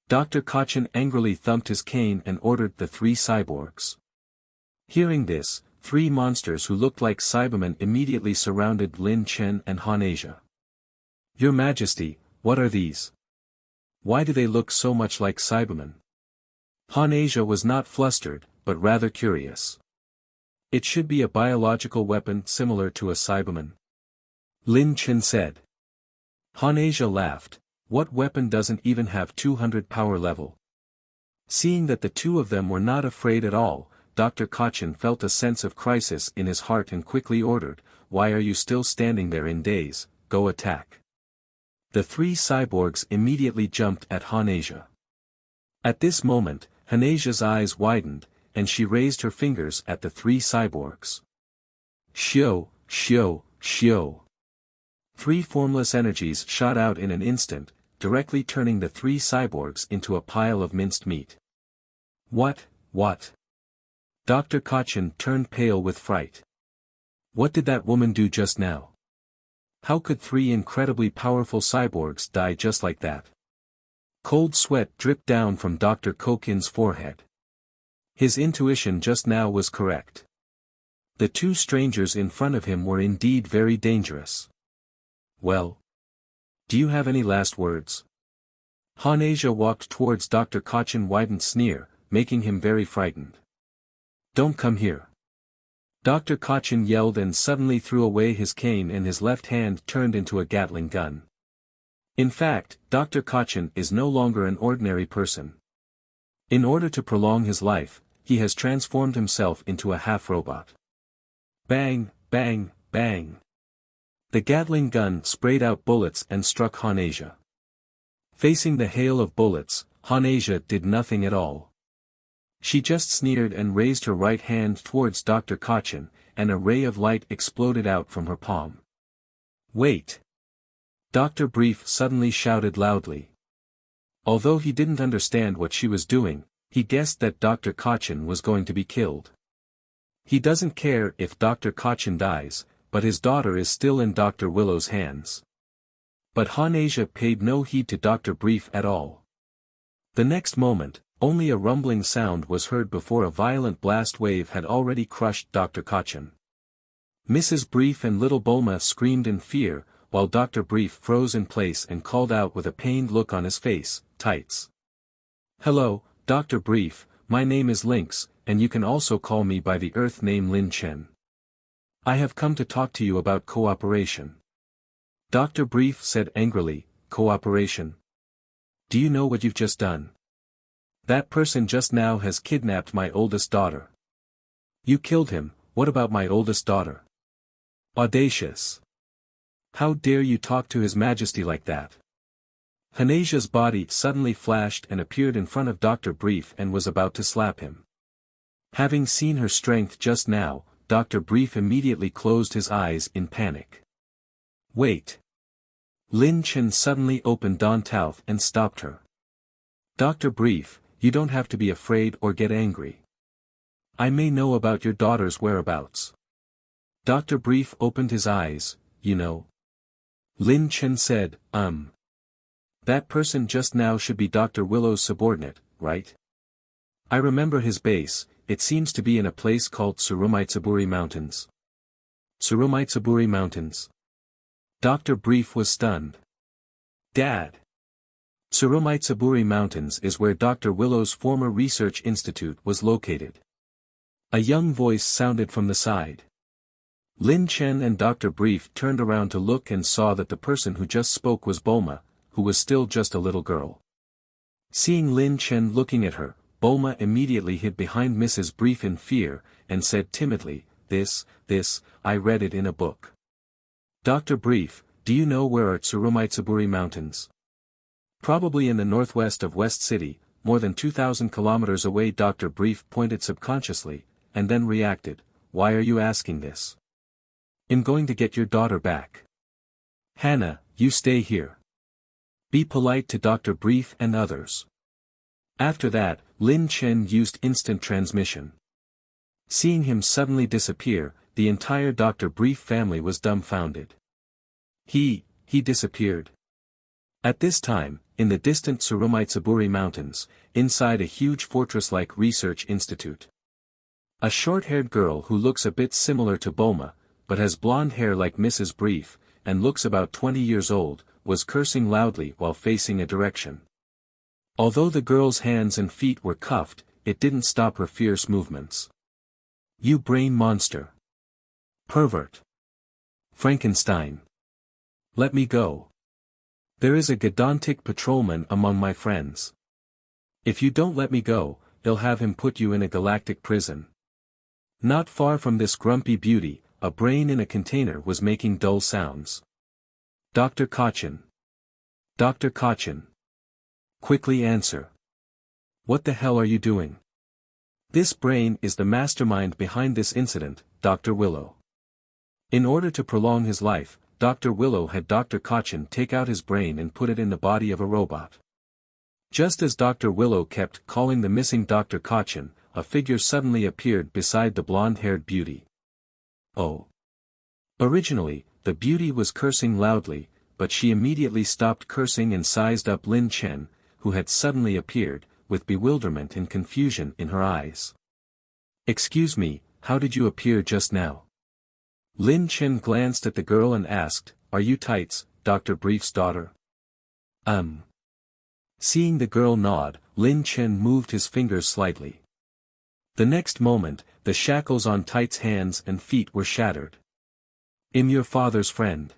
Dr. Kachin angrily thumped his cane and ordered the 3 cyborgs. Hearing this, 3 monsters who looked like Cybermen immediately surrounded Lin Chen and Han-Asia. Your Majesty, what are these? Why do they look so much like Cybermen? Han-Asia was not flustered, but rather curious. It should be a biological weapon similar to a Cyberman. Lin Chen said. Han-Asia laughed. What weapon doesn't even have 200 power level? Seeing that the 2 of them were not afraid at all, Dr. Kachin felt a sense of crisis in his heart and quickly ordered, "Why are you still standing there in daze? Go attack." The 3 cyborgs immediately jumped at Han-Asia. At this moment, Han-Asia's eyes widened, and she raised her fingers at the 3 cyborgs. Shio, shio, shio. 3 formless energies shot out in an instant, directly turning the 3 cyborgs into a pile of minced meat. What? Dr. Kachin turned pale with fright. What did that woman do just now? How could 3 incredibly powerful cyborgs die just like that? Cold sweat dripped down from Dr. Kachin's forehead. His intuition just now was correct. The 2 strangers in front of him were indeed very dangerous. Well? Do you have any last words? Han-Asia walked towards Dr. Kachin widened sneer, making him very frightened. Don't come here. Dr. Kachin yelled and suddenly threw away his cane and his left hand turned into a Gatling gun. In fact, Dr. Kachin is no longer an ordinary person. In order to prolong his life, he has transformed himself into a half-robot. Bang, bang, bang. The Gatling gun sprayed out bullets and struck Han-Asia. Facing the hail of bullets, Han-Asia did nothing at all. She just sneered and raised her right hand towards Dr. Kachin, and a ray of light exploded out from her palm. Wait! Dr. Brief suddenly shouted loudly. Although he didn't understand what she was doing, he guessed that Dr. Kachin was going to be killed. He doesn't care if Dr. Kachin dies, but his daughter is still in Dr. Willow's hands. But Han-Asia paid no heed to Dr. Brief at all. The next moment, only a rumbling sound was heard before a violent blast wave had already crushed Dr. Kachin. Mrs. Brief and little Bulma screamed in fear, while Dr. Brief froze in place and called out with a pained look on his face, "Tights." "Hello, Dr. Brief, my name is Lynx, and you can also call me by the Earth name Lin Chen. I have come to talk to you about cooperation. Dr. Brief said angrily, cooperation? Do you know what you've just done? That person just now has kidnapped my oldest daughter. You killed him, what about my oldest daughter? Audacious. How dare you talk to His Majesty like that? Hanasia's body suddenly flashed and appeared in front of Dr. Brief and was about to slap him. Having seen her strength just now, Dr. Brief immediately closed his eyes in panic. Wait. Lin Chen suddenly opened Dawn's mouth and stopped her. Dr. Brief, you don't have to be afraid or get angry. I may know about your daughter's whereabouts. Dr. Brief opened his eyes, you know. Lin Chen said, That person just now should be Dr. Willow's subordinate, right? I remember his base, it seems to be in a place called Tsurumaitsuburi Mountains. Tsurumaitsuburi Mountains. Dr. Brief was stunned. Dad. Tsurumaitsuburi Mountains is where Dr. Willow's former research institute was located. A young voice sounded from the side. Lin Chen and Dr. Brief turned around to look and saw that the person who just spoke was Bulma, who was still just a little girl. Seeing Lin Chen looking at her, Bulma immediately hid behind Mrs. Brief in fear, and said timidly, This, I read it in a book. Dr. Brief, do you know where are Tsurumaitsuburi Mountains? Probably in the northwest of West City, more than 2,000 kilometers away. Dr. Brief pointed subconsciously, and then reacted, Why are you asking this? I'm going to get your daughter back. Hannah, you stay here. Be polite to Dr. Brief and others. After that, Lin Chen used instant transmission. Seeing him suddenly disappear, the entire Dr. Brief family was dumbfounded. He disappeared. At this time, in the distant Tsurumaitsuburi Mountains, inside a huge fortress-like research institute. A short-haired girl who looks a bit similar to Bulma, but has blonde hair like Mrs. Brief, and looks about 20 years old, was cursing loudly while facing a direction. Although the girl's hands and feet were cuffed, it didn't stop her fierce movements. You brain monster. Pervert. Frankenstein. Let me go. There is a Gadontic patrolman among my friends. If you don't let me go, they'll have him put you in a galactic prison. Not far from this grumpy beauty, a brain in a container was making dull sounds. Dr. Kachin. Dr. Kachin. Quickly answer. What the hell are you doing? This brain is the mastermind behind this incident, Dr. Willow. In order to prolong his life, Dr. Willow had Dr. Kachin take out his brain and put it in the body of a robot. Just as Dr. Willow kept calling the missing Dr. Kachin, a figure suddenly appeared beside the blonde-haired beauty. Oh. Originally, the beauty was cursing loudly, but she immediately stopped cursing and sized up Lin Chen, who had suddenly appeared, with bewilderment and confusion in her eyes. Excuse me, how did you appear just now? Lin Chen glanced at the girl and asked, Are you Tights, Dr. Brief's daughter? Seeing the girl nod, Lin Chen moved his fingers slightly. The next moment, the shackles on Tights' hands and feet were shattered. I'm your father's friend.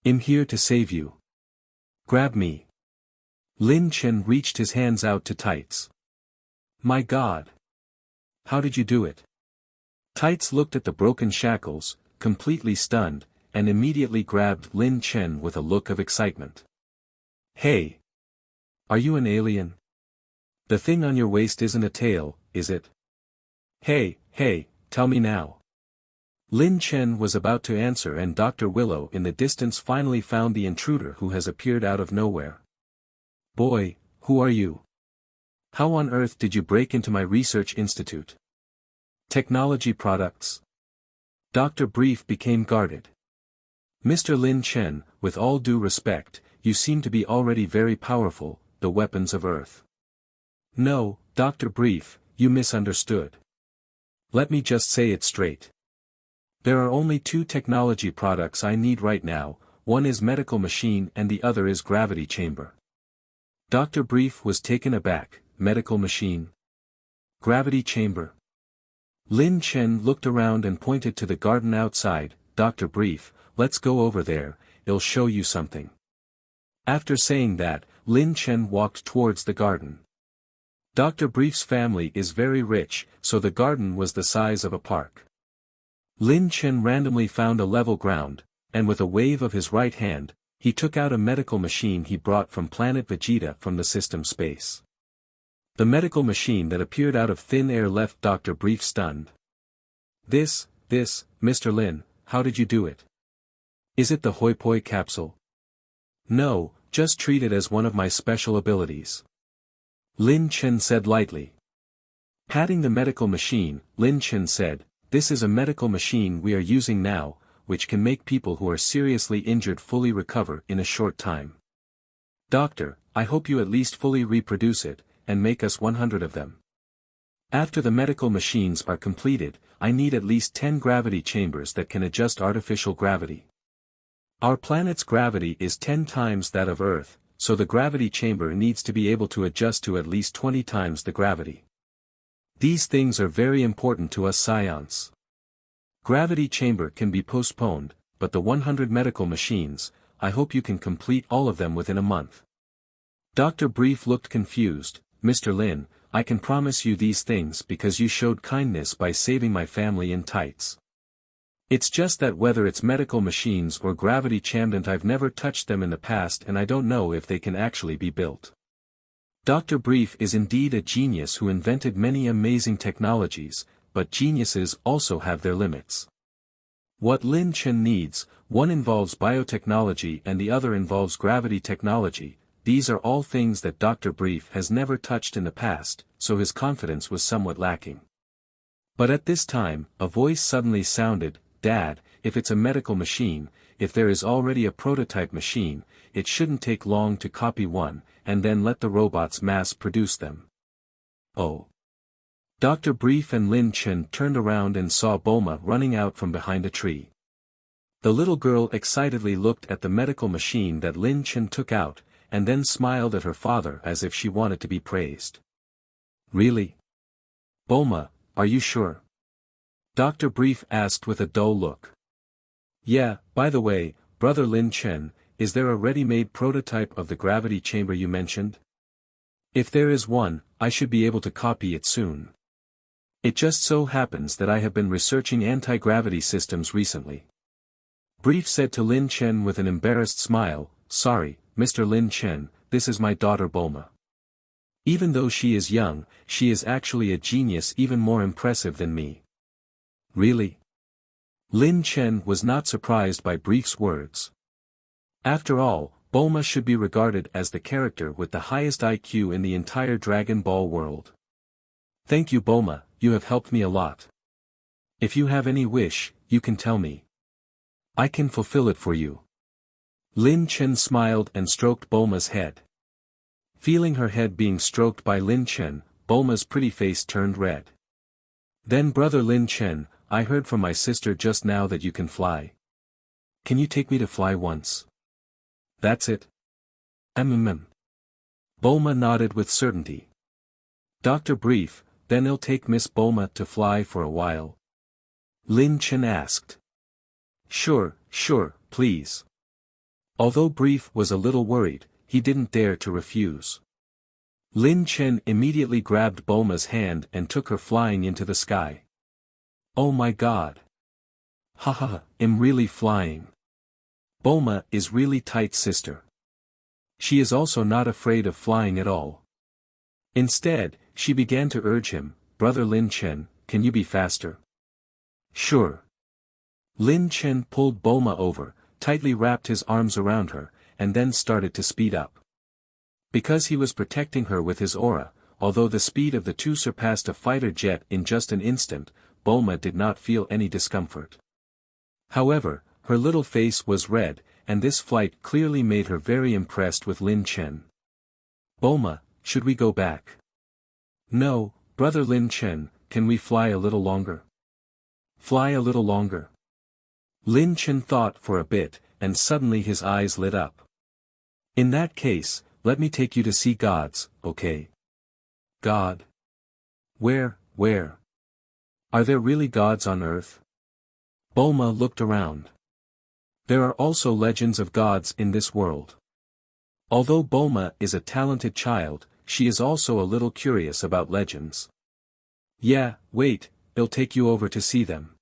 I'm here to save you. Grab me. Lin Chen reached his hands out to Tights. My God. How did you do it? Tights looked at the broken shackles, completely stunned, and immediately grabbed Lin Chen with a look of excitement. Hey! Are you an alien? The thing on your waist isn't a tail, is it? Hey, tell me now. Lin Chen was about to answer and Dr. Willow in the distance finally found the intruder who has appeared out of nowhere. Boy, who are you? How on earth did you break into my research institute? Technology products. Dr. Brief became guarded. Mr. Lin Chen, with all due respect, you seem to be already very powerful, the weapons of Earth. No, Dr. Brief, you misunderstood. Let me just say it straight. There are only two technology products I need right now, one is medical machine and the other is gravity chamber. Dr. Brief was taken aback, medical machine. Gravity chamber. Lin Chen looked around and pointed to the garden outside. Dr. Brief, let's go over there, I'll show you something. After saying that, Lin Chen walked towards the garden. Dr. Brief's family is very rich, so the garden was the size of a park. Lin Chen randomly found a level ground, and with a wave of his right hand, he took out a medical machine he brought from Planet Vegeta from the system space. The medical machine that appeared out of thin air left Dr. Brief stunned. This, Mr. Lin, how did you do it? Is it the Hoi Poi capsule? No, just treat it as one of my special abilities. Lin Chen said lightly. Patting the medical machine, Lin Chen said, this is a medical machine we are using now, which can make people who are seriously injured fully recover in a short time. Doctor, I hope you at least fully reproduce it, and make us 100 of them. After the medical machines are completed, I need at least 10 gravity chambers that can adjust artificial gravity. Our planet's gravity is 10 times that of Earth, so the gravity chamber needs to be able to adjust to at least 20 times the gravity. These things are very important to us Saiyans. Gravity chamber can be postponed, but the 100 medical machines, I hope you can complete all of them within a month. Dr. Brief looked confused. Mr. Lin, I can promise you these things because you showed kindness by saving my family in tights. It's just that whether it's medical machines or gravity chambers I've never touched them in the past and I don't know if they can actually be built. Dr. Brief is indeed a genius who invented many amazing technologies, but geniuses also have their limits. What Lin Chen needs, one involves biotechnology and the other involves gravity technology. These are all things that Dr. Brief has never touched in the past, so his confidence was somewhat lacking. But at this time, a voice suddenly sounded, Dad, if it's a medical machine, if there is already a prototype machine, it shouldn't take long to copy one, and then let the robots mass produce them. Oh. Dr. Brief and Lin Chen turned around and saw Bulma running out from behind a tree. The little girl excitedly looked at the medical machine that Lin Chen took out, and then smiled at her father as if she wanted to be praised. Really? Bulma, are you sure? Dr. Brief asked with a dull look. Yeah, by the way, brother Lin Chen, is there a ready-made prototype of the gravity chamber you mentioned? If there is one, I should be able to copy it soon. It just so happens that I have been researching anti-gravity systems recently. Brief said to Lin Chen with an embarrassed smile, Sorry, Mr. Lin Chen, this is my daughter Bulma. Even though she is young, she is actually a genius even more impressive than me. Really? Lin Chen was not surprised by Brief's words. After all, Bulma should be regarded as the character with the highest IQ in the entire Dragon Ball world. Thank you Bulma, you have helped me a lot. If you have any wish, you can tell me. I can fulfill it for you. Lin Chen smiled and stroked Bulma's head. Feeling her head being stroked by Lin Chen, Bulma's pretty face turned red. Then brother Lin Chen, I heard from my sister just now that you can fly. Can you take me to fly once? That's it? Bulma nodded with certainty. Dr. Brief, then I'll take Miss Bulma to fly for a while. Lin Chen asked. Sure, please. Although Brief was a little worried, he didn't dare to refuse. Lin Chen immediately grabbed Bulma's hand and took her flying into the sky. Oh my god. Haha, I'm really flying. Bulma is really tight sister. She is also not afraid of flying at all. Instead, she began to urge him, Brother Lin Chen, can you be faster? Sure. Lin Chen pulled Bulma over, tightly wrapped his arms around her, and then started to speed up. Because he was protecting her with his aura, although the speed of the two surpassed a fighter jet in just an instant, Bulma did not feel any discomfort. However, her little face was red, and this flight clearly made her very impressed with Lin Chen. Bulma, should we go back? No, brother Lin Chen, can we fly a little longer? Fly a little longer. Lin Chen thought for a bit, and suddenly his eyes lit up. In that case, let me take you to see gods, okay? God? Where? Are there really gods on Earth? Bulma looked around. There are also legends of gods in this world. Although Bulma is a talented child, she is also a little curious about legends. Yeah, wait, I'll take you over to see them.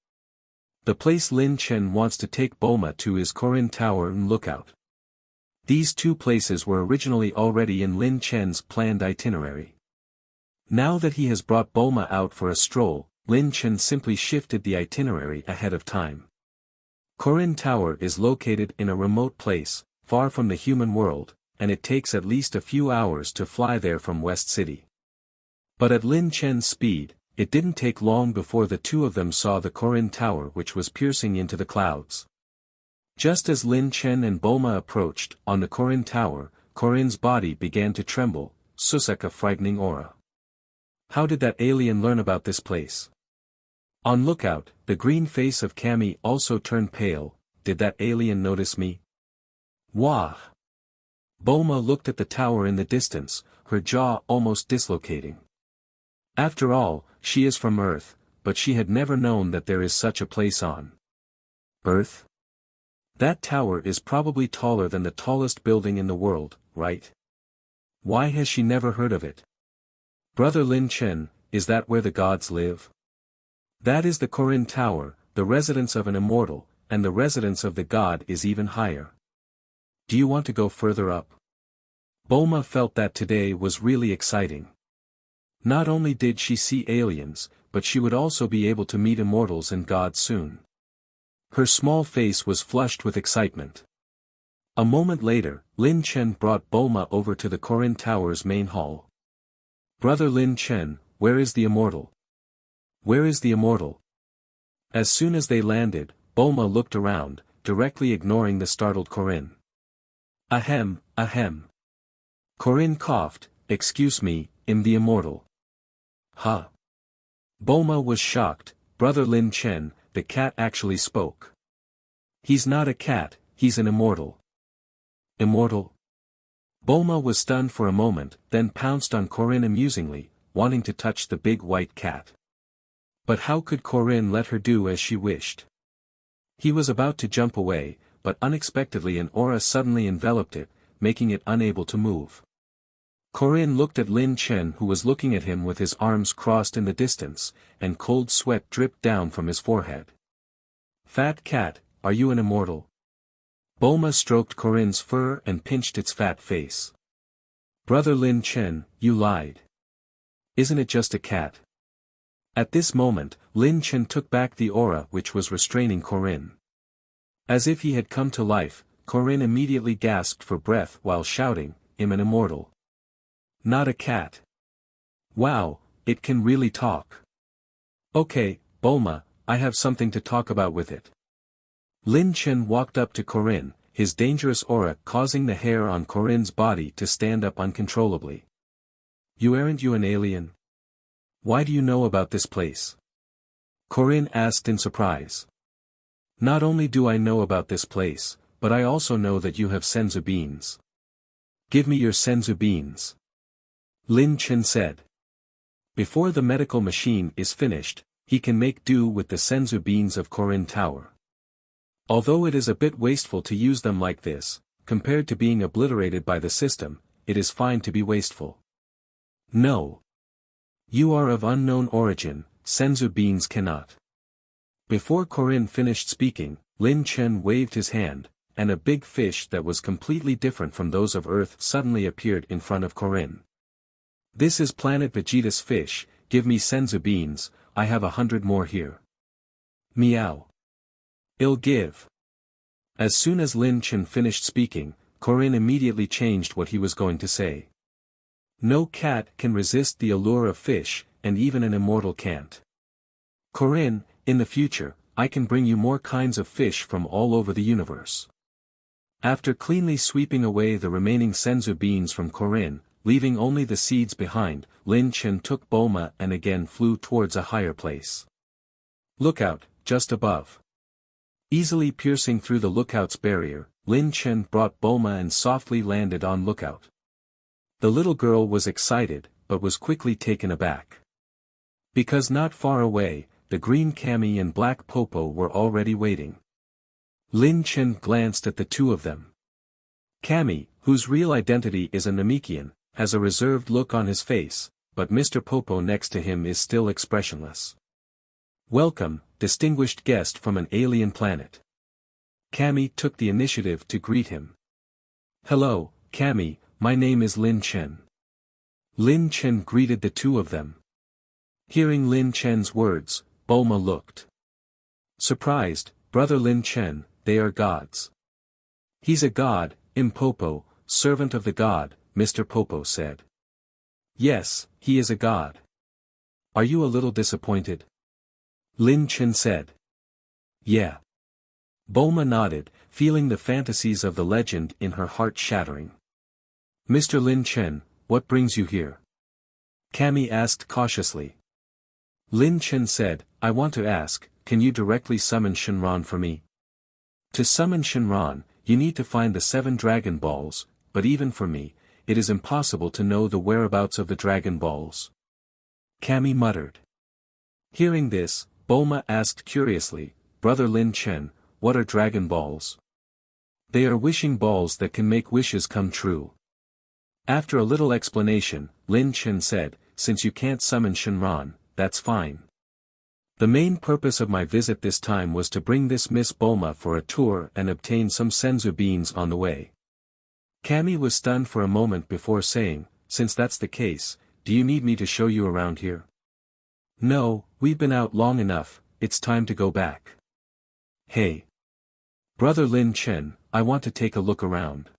The place Lin Chen wants to take Bulma to is Korin Tower and Lookout. These two places were originally already in Lin Chen's planned itinerary. Now that he has brought Bulma out for a stroll, Lin Chen simply shifted the itinerary ahead of time. Korin Tower is located in a remote place, far from the human world, and it takes at least a few hours to fly there from West City. But at Lin Chen's speed, it didn't take long before the two of them saw the Korin Tower, which was piercing into the clouds. Just as Lin Chen and Bulma approached, on the Korin Tower, Korin's body began to tremble, susek a frightening aura. How did that alien learn about this place? On Lookout, the green face of Kami also turned pale. Did that alien notice me? Wah! Bulma looked at the tower in the distance, her jaw almost dislocating. After all, she is from Earth, but she had never known that there is such a place on Earth. That tower is probably taller than the tallest building in the world, right? Why has she never heard of it? Brother Lin Chen, is that where the gods live? That is the Korin Tower, the residence of an immortal, and the residence of the god is even higher. Do you want to go further up? Bulma felt that today was really exciting. Not only did she see aliens, but she would also be able to meet immortals and gods soon. Her small face was flushed with excitement. A moment later, Lin Chen brought Bulma over to the Korin Tower's main hall. Brother Lin Chen, where is the immortal? Where is the immortal? As soon as they landed, Bulma looked around, directly ignoring the startled Korin. Ahem. Korin coughed, excuse me, I'm the immortal. Huh? Bulma was shocked. Brother Lin Chen, the cat actually spoke. He's not a cat, he's an immortal. Immortal? Bulma was stunned for a moment, then pounced on Korin amusingly, wanting to touch the big white cat. But how could Korin let her do as she wished? He was about to jump away, but unexpectedly an aura suddenly enveloped it, making it unable to move. Korin looked at Lin Chen, who was looking at him with his arms crossed in the distance, and cold sweat dripped down from his forehead. Fat cat, are you an immortal? Bulma stroked Korin's fur and pinched its fat face. Brother Lin Chen, you lied. Isn't it just a cat? At this moment, Lin Chen took back the aura which was restraining Korin. As if he had come to life, Korin immediately gasped for breath while shouting, I'm an immortal. Not a cat. Wow, it can really talk. Okay, Bulma, I have something to talk about with it. Lin Chen walked up to Korin, his dangerous aura causing the hair on Korin's body to stand up uncontrollably. Aren't you an alien? Why do you know about this place? Korin asked in surprise. Not only do I know about this place, but I also know that you have senzu beans. Give me your senzu beans. Lin Chen said. Before the medical machine is finished, he can make do with the senzu beans of Korin Tower. Although it is a bit wasteful to use them like this, compared to being obliterated by the system, it is fine to be wasteful. No. You are of unknown origin, senzu beans cannot. Before Korin finished speaking, Lin Chen waved his hand, and a big fish that was completely different from those of Earth suddenly appeared in front of Korin. This is Planet Vegeta's fish, give me senzu beans, I have 100 more here. Meow. I'll give. As soon as Lin Chen finished speaking, Korin immediately changed what he was going to say. No cat can resist the allure of fish, and even an immortal can't. Korin, in the future, I can bring you more kinds of fish from all over the universe. After cleanly sweeping away the remaining senzu beans from Korin, leaving only the seeds behind, Lin Chen took Bulma and again flew towards a higher place. Lookout, just above. Easily piercing through the lookout's barrier, Lin Chen brought Bulma and softly landed on Lookout. The little girl was excited, but was quickly taken aback. Because not far away, the green Kami and black Popo were already waiting. Lin Chen glanced at the two of them. Kami, whose real identity is a Namekian, has a reserved look on his face, but Mr. Popo next to him is still expressionless. Welcome, distinguished guest from an alien planet. Kami took the initiative to greet him. Hello, Kami, my name is Lin Chen. Lin Chen greeted the two of them. Hearing Lin Chen's words, Bulma looked surprised. Brother Lin Chen, they are gods. He's a god, Popo, servant of the god, Mr. Popo said. Yes, he is a god. Are you a little disappointed? Lin Chen said. Yeah. Bulma nodded, feeling the fantasies of the legend in her heart shattering. Mr. Lin Chen, what brings you here? Kami asked cautiously. Lin Chen said, I want to ask, can you directly summon Shenron for me? To summon Shenron, you need to find the 7 Dragon Balls, but even for me, it is impossible to know the whereabouts of the Dragon Balls. Kami muttered. Hearing this, Bulma asked curiously, Brother Lin Chen, what are Dragon Balls? They are wishing balls that can make wishes come true. After a little explanation, Lin Chen said, since you can't summon Shenron, that's fine. The main purpose of my visit this time was to bring this Miss Bulma for a tour and obtain some senzu beans on the way. Kami was stunned for a moment before saying, since that's the case, do you need me to show you around here? No, we've been out long enough, it's time to go back. Hey. Brother Lin Chen, I want to take a look around.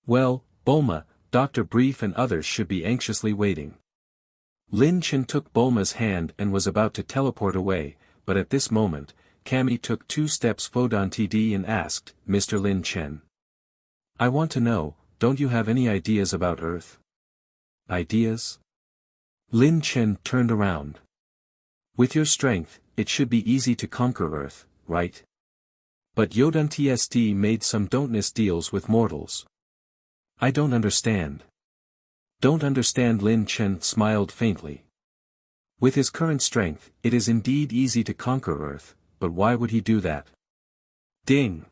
Well, Bulma, Dr. Brief and others should be anxiously waiting. Lin Chen took Bulma's hand and was about to teleport away, but at this moment, Kami took 2 steps forward and asked, Mr. Lin Chen. I want to know, don't you have any ideas about Earth? Ideas? Lin Chen turned around. With your strength, it should be easy to conquer Earth, right? But Yoduntst made some don'tness deals with mortals. I don't understand. Don't understand. Lin Chen smiled faintly. With his current strength, it is indeed easy to conquer Earth, but why would he do that? Ding!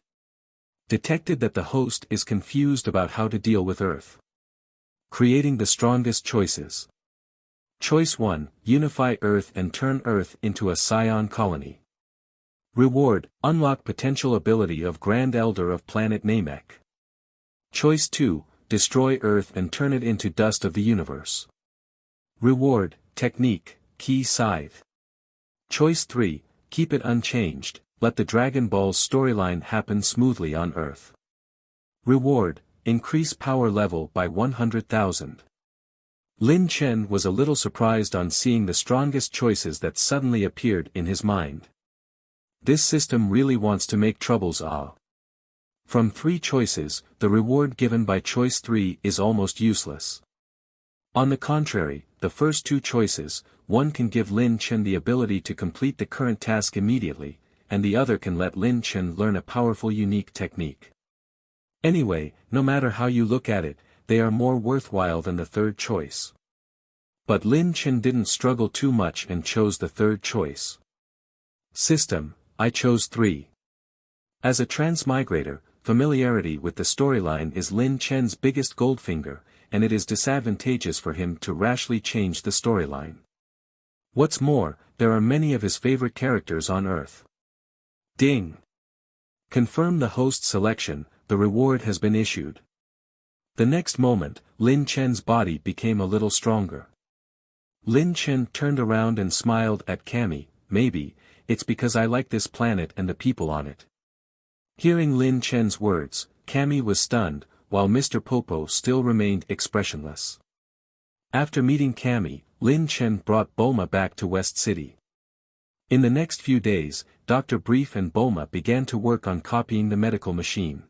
Detected that the host is confused about how to deal with Earth. Creating the strongest choices. Choice 1, unify Earth and turn Earth into a Saiyan colony. Reward, unlock potential ability of Grand Elder of Planet Namek. Choice 2, destroy Earth and turn it into dust of the universe. Reward, technique, key scythe. Choice 3, keep it unchanged, let the Dragon Ball's storyline happen smoothly on Earth. Reward, increase power level by 100,000. Lin Chen was a little surprised on seeing the strongest choices that suddenly appeared in his mind. This system really wants to make troubles. From 3 choices, the reward given by choice 3 is almost useless. On the contrary, the first 2 choices, one can give Lin Chen the ability to complete the current task immediately, and the other can let Lin Chen learn a powerful unique technique. Anyway, no matter how you look at it, they are more worthwhile than the third choice. But Lin Chen didn't struggle too much and chose the third choice. System, I chose 3. As a transmigrator, familiarity with the storyline is Lin Chen's biggest goldfinger, and it is disadvantageous for him to rashly change the storyline. What's more, there are many of his favorite characters on Earth. Ding! Confirm the host selection, the reward has been issued. The next moment, Lin Chen's body became a little stronger. Lin Chen turned around and smiled at Kami, maybe, it's because I like this planet and the people on it. Hearing Lin Chen's words, Kami was stunned, while Mr. Popo still remained expressionless. After meeting Kami, Lin Chen brought Bulma back to West City. In the next few days, Dr. Brief and Bulma began to work on copying the medical machine.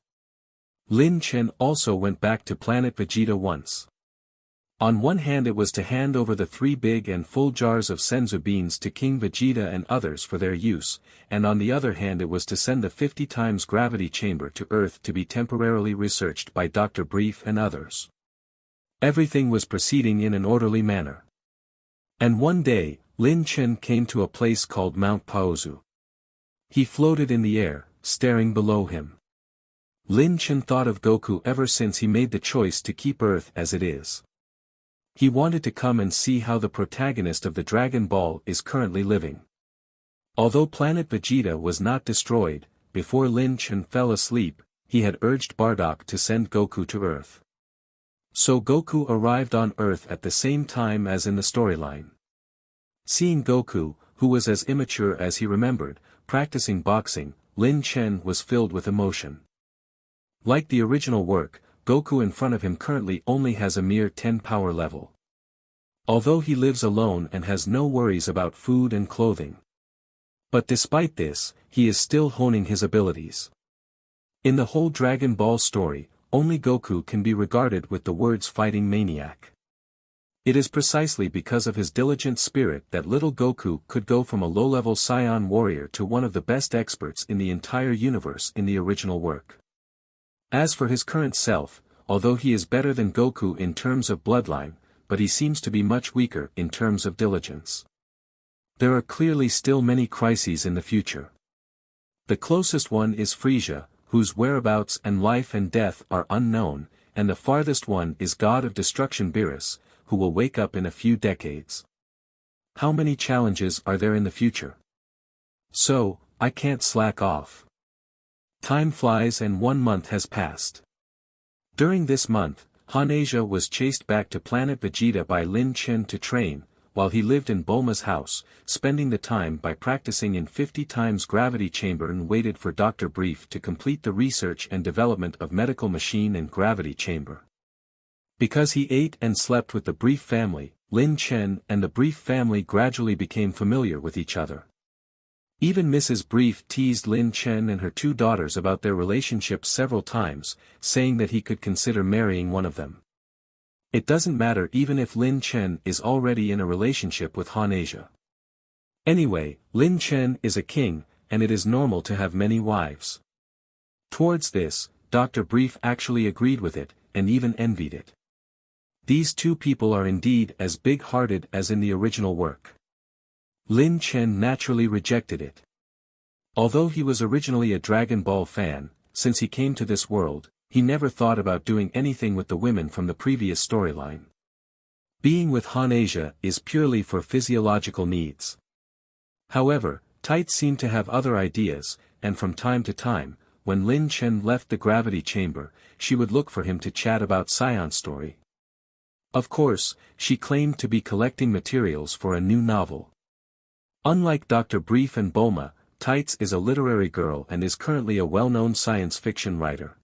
Lin Chen also went back to Planet Vegeta once. On one hand it was to hand over the 3 big and full jars of senzu beans to King Vegeta and others for their use, and on the other hand it was to send the 50 times gravity chamber to Earth to be temporarily researched by Dr. Brief and others. Everything was proceeding in an orderly manner. And one day, Lin Chen came to a place called Mount Paozu. He floated in the air, staring below him. Lin Chen thought of Goku ever since he made the choice to keep Earth as it is. He wanted to come and see how the protagonist of the Dragon Ball is currently living. Although Planet Vegeta was not destroyed, before Lin Chen fell asleep, he had urged Bardock to send Goku to Earth. So Goku arrived on Earth at the same time as in the storyline. Seeing Goku, who was as immature as he remembered, practicing boxing, Lin Chen was filled with emotion. Like the original work, Goku in front of him currently only has a mere 10 power level. Although he lives alone and has no worries about food and clothing. But despite this, he is still honing his abilities. In the whole Dragon Ball story, only Goku can be regarded with the words fighting maniac. It is precisely because of his diligent spirit that little Goku could go from a low-level Saiyan warrior to one of the best experts in the entire universe in the original work. As for his current self, although he is better than Goku in terms of bloodline, but he seems to be much weaker in terms of diligence. There are clearly still many crises in the future. The closest one is Frieza, whose whereabouts and life and death are unknown, and the farthest one is God of Destruction Beerus, who will wake up in a few decades. How many challenges are there in the future? So, I can't slack off. Time flies and 1 month has passed. During this month, Hanasia was chased back to Planet Vegeta by Lin Chen to train, while he lived in Bulma's house, spending the time by practicing in 50 times gravity chamber and waited for Dr. Brief to complete the research and development of medical machine and gravity chamber. Because he ate and slept with the Brief family, Lin Chen and the Brief family gradually became familiar with each other. Even Mrs. Brief teased Lin Chen and her 2 daughters about their relationship several times, saying that he could consider marrying one of them. It doesn't matter even if Lin Chen is already in a relationship with Hanasia. Anyway, Lin Chen is a king, and it is normal to have many wives. Towards this, Dr. Brief actually agreed with it, and even envied it. These 2 people are indeed as big-hearted as in the original work. Lin Chen naturally rejected it. Although he was originally a Dragon Ball fan, since he came to this world, he never thought about doing anything with the women from the previous storyline. Being with Hanasia is purely for physiological needs. However, Tight seemed to have other ideas, and from time to time, when Lin Chen left the gravity chamber, she would look for him to chat about Saiyan's story. Of course, she claimed to be collecting materials for a new novel. Unlike Dr. Brief and Bulma, Tights is a literary girl and is currently a well-known science fiction writer.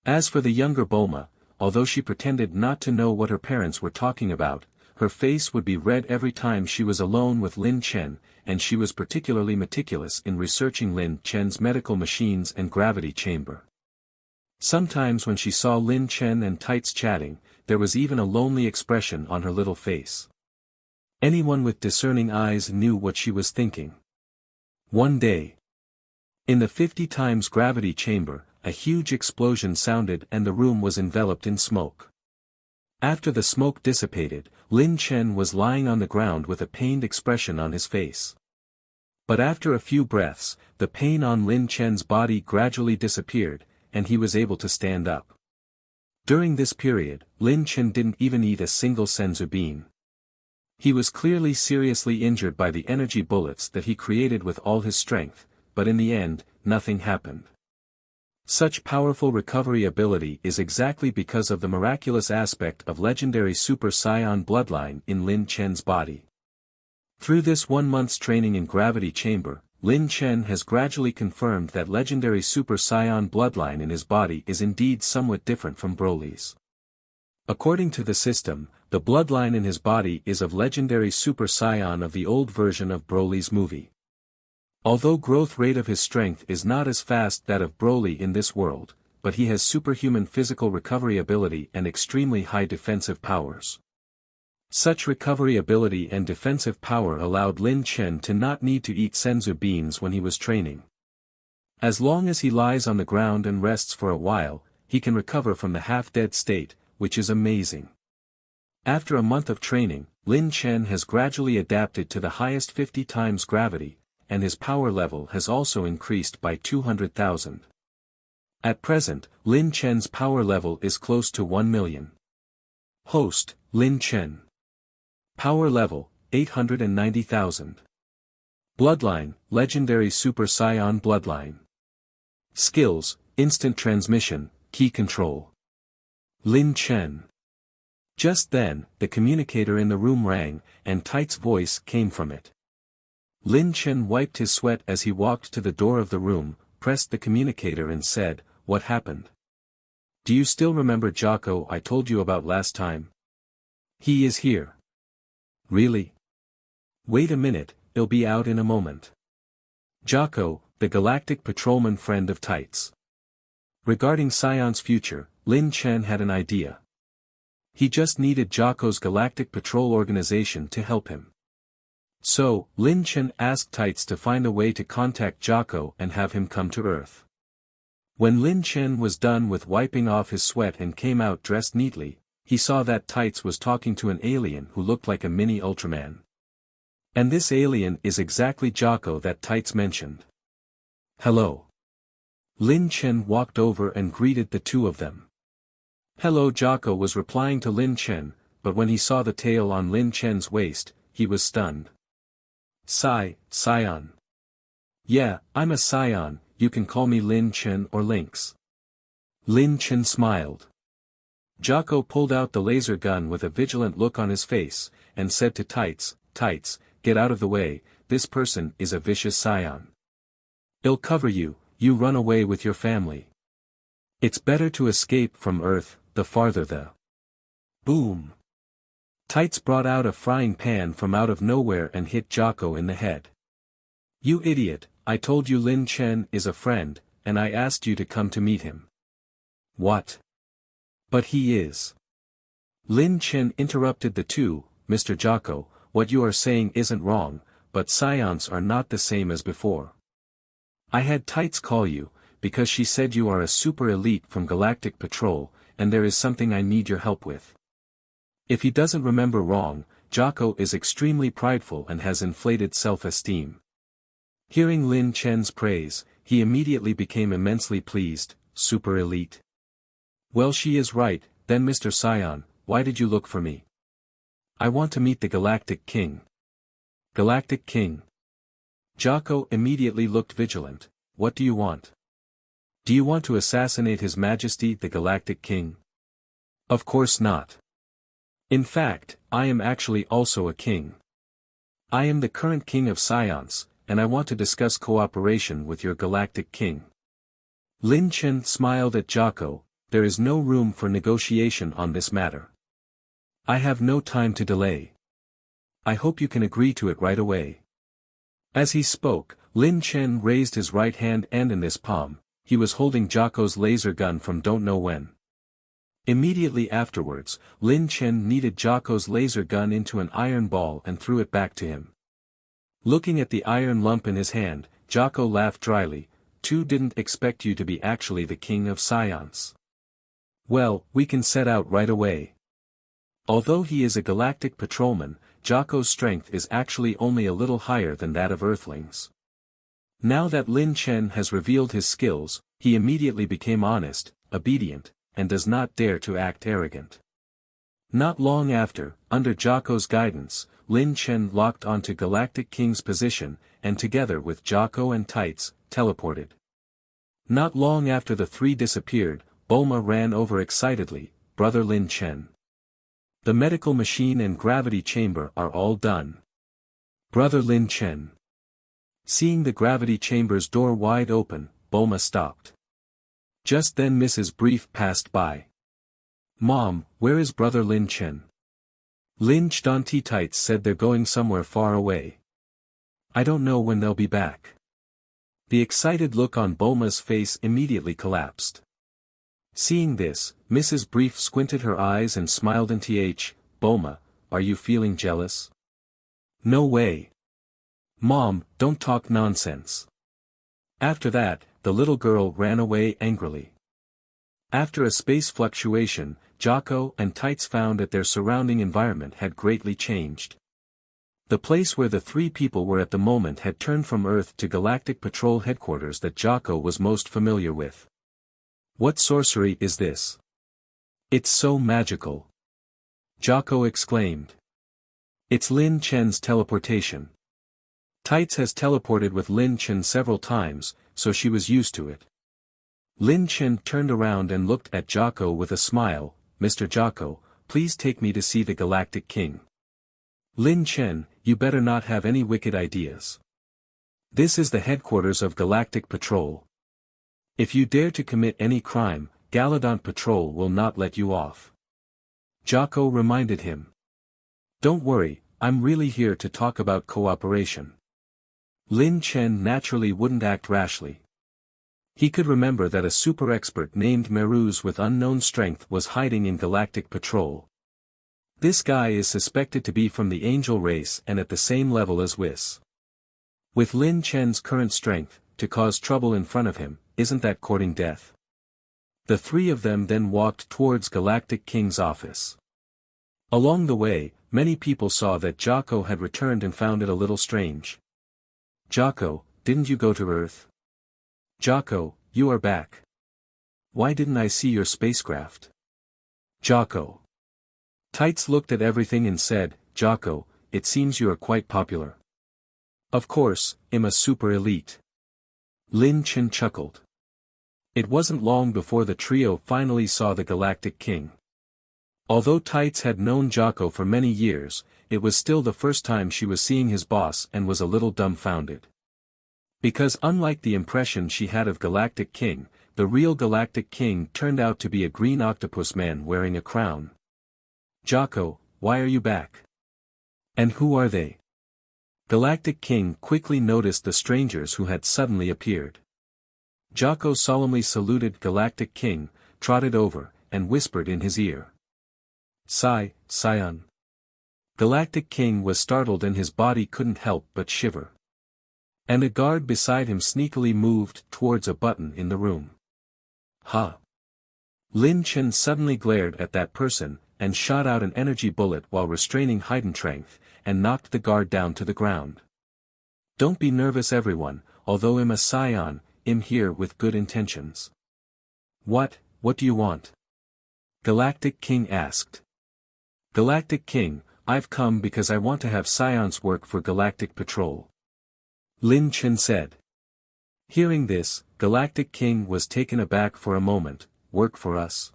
As for the younger Bulma, although she pretended not to know what her parents were talking about, her face would be red every time she was alone with Lin Chen, and she was particularly meticulous in researching Lin Chen's medical machines and gravity chamber. Sometimes when she saw Lin Chen and Tights chatting, there was even a lonely expression on her little face. Anyone with discerning eyes knew what she was thinking. One day, in the 50 times gravity chamber, a huge explosion sounded and the room was enveloped in smoke. After the smoke dissipated, Lin Chen was lying on the ground with a pained expression on his face. But after a few breaths, the pain on Lin Chen's body gradually disappeared, and he was able to stand up. During this period, Lin Chen didn't even eat a single senzu bean. He was clearly seriously injured by the energy bullets that he created with all his strength, but in the end, nothing happened. Such powerful recovery ability is exactly because of the miraculous aspect of legendary Super Saiyan bloodline in Lin Chen's body. Through this 1 month's training in gravity chamber, Lin Chen has gradually confirmed that legendary Super Saiyan bloodline in his body is indeed somewhat different from Broly's. According to the system, the bloodline in his body is of legendary Super Saiyan of the old version of Broly's movie. Although growth rate of his strength is not as fast that of Broly in this world, but he has superhuman physical recovery ability and extremely high defensive powers. Such recovery ability and defensive power allowed Lin Chen to not need to eat senzu beans when he was training. As long as he lies on the ground and rests for a while, he can recover from the half-dead state, which is amazing. After a month of training, Lin Chen has gradually adapted to the highest 50 times gravity, and his power level has also increased by 200,000. At present, Lin Chen's power level is close to 1 million. Host, Lin Chen. Power level, 890,000. Bloodline, Legendary Super Saiyan Bloodline. Skills, Instant Transmission, Key Control. Lin Chen. Just then, the communicator in the room rang, and Tite's voice came from it. Lin Chen wiped his sweat as he walked to the door of the room, pressed the communicator and said, "What happened? Do you still remember Jocko I told you about last time? He is here." "Really? Wait a minute, he'll be out in a moment." Jocko, the galactic patrolman friend of Tights. Regarding Saiyans' future, Lin Chen had an idea. He just needed Jocko's galactic patrol organization to help him. So, Lin Chen asked Tights to find a way to contact Jocko and have him come to Earth. When Lin Chen was done with wiping off his sweat and came out dressed neatly, he saw that Tights was talking to an alien who looked like a mini Ultraman. And this alien is exactly Jocko that Tights mentioned. "Hello." Lin Chen walked over and greeted the two of them. "Hello." Jocko was replying to Lin Chen, but when he saw the tail on Lin Chen's waist, he was stunned. Saiyan. "Yeah, I'm a Saiyan, you can call me Lin Chen or Lynx." Lin Chen smiled. Jocko pulled out the laser gun with a vigilant look on his face, and said to Tights, "Tights, get out of the way, this person is a vicious Saiyan. He'll cover you, you run away with your family. It's better to escape from Earth, the farther the..." Boom! Tights brought out a frying pan from out of nowhere and hit Jocko in the head. "You idiot, I told you Lin Chen is a friend, and I asked you to come to meet him." "What? But he is." Lin Chen interrupted the two, "Mr. Jocko, what you are saying isn't wrong, but Saiyans are not the same as before. I had Tights call you, because she said you are a super elite from Galactic Patrol, and there is something I need your help with." If he doesn't remember wrong, Jocko is extremely prideful and has inflated self-esteem. Hearing Lin Chen's praise, he immediately became immensely pleased. "Super elite? Well, she is right, then Mr. Saiyan, why did you look for me?" "I want to meet the Galactic King." "Galactic King?" Jocko immediately looked vigilant. "What do you want? Do you want to assassinate His Majesty the Galactic King?" "Of course not. In fact, I am actually also a king. I am the current king of Saiyans, and I want to discuss cooperation with your Galactic King." Lin Chen smiled at Jocko. "There is no room for negotiation on this matter. I have no time to delay. I hope you can agree to it right away." As he spoke, Lin Chen raised his right hand and in this palm, he was holding Jocko's laser gun from don't know when. Immediately afterwards, Lin Chen kneaded Jocko's laser gun into an iron ball and threw it back to him. Looking at the iron lump in his hand, Jocko laughed dryly. "Two didn't expect you to be actually the king of Saiyans. Well, we can set out right away." Although he is a galactic patrolman, Jocko's strength is actually only a little higher than that of Earthlings. Now that Lin Chen has revealed his skills, he immediately became honest, obedient, and does not dare to act arrogant. Not long after, under Jocko's guidance, Lin Chen locked onto Galactic King's position, and together with Jocko and Tights, teleported. Not long after the three disappeared, Bulma ran over excitedly, "Brother Lin Chen. The medical machine and gravity chamber are all done. Brother Lin Chen." Seeing the gravity chamber's door wide open, Bulma stopped. Just then Mrs. Brief passed by. "Mom, where is Brother Lin Chen?" Lin Chen Tights said they're going somewhere far away. "I don't know when they'll be back." The excited look on Bulma's face immediately collapsed. Seeing this, Mrs. Brief squinted her eyes and smiled in th, "Bulma, are you feeling jealous?" "No way. Mom, don't talk nonsense." After that, the little girl ran away angrily. After a space fluctuation, Jocko and Tights found that their surrounding environment had greatly changed. The place where the three people were at the moment had turned from Earth to Galactic Patrol headquarters that Jocko was most familiar with. What sorcery is this? It's so magical! Jocko exclaimed. It's Lin Chen's teleportation. Tights has teleported with Lin Chen several times, so she was used to it. Lin Chen turned around and looked at Jocko with a smile. Mr. Jocko, please take me to see the Galactic King. Lin Chen, you better not have any wicked ideas. This is the headquarters of Galactic Patrol. If you dare to commit any crime, Galactic Patrol will not let you off. Jocko reminded him. Don't worry, I'm really here to talk about cooperation. Lin Chen naturally wouldn't act rashly. He could remember that a super expert named Meruz with unknown strength was hiding in Galactic Patrol. This guy is suspected to be from the angel race and at the same level as Whis. With Lin Chen's current strength, to cause trouble in front of him, isn't that courting death? The three of them then walked towards Galactic King's office. Along the way, many people saw that Jocko had returned and found it a little strange. Jocko, didn't you go to Earth? Jocko, you are back. Why didn't I see your spacecraft? Jocko. Tights looked at everything and said, Jocko, it seems you are quite popular. Of course, I'm a super elite. Lin Chen chuckled. It wasn't long before the trio finally saw the Galactic King. Although Tights had known Jocko for many years, it was still the first time she was seeing his boss and was a little dumbfounded. Because unlike the impression she had of Galactic King, the real Galactic King turned out to be a green octopus man wearing a crown. Jocko, why are you back? And who are they? Galactic King quickly noticed the strangers who had suddenly appeared. Jocko solemnly saluted Galactic King, trotted over, and whispered in his ear. Saiyan. Galactic King was startled and his body couldn't help but shiver. And a guard beside him sneakily moved towards a button in the room. Ha! Lin Chen suddenly glared at that person, and shot out an energy bullet while restraining Heidenstrength, and knocked the guard down to the ground. Don't be nervous everyone, although I'm a Saiyan, I'm here with good intentions. What do you want? Galactic King asked. Galactic King, I've come because I want to have Saiyans work for Galactic Patrol. Lin Chen said. Hearing this, Galactic King was taken aback for a moment. Work for us?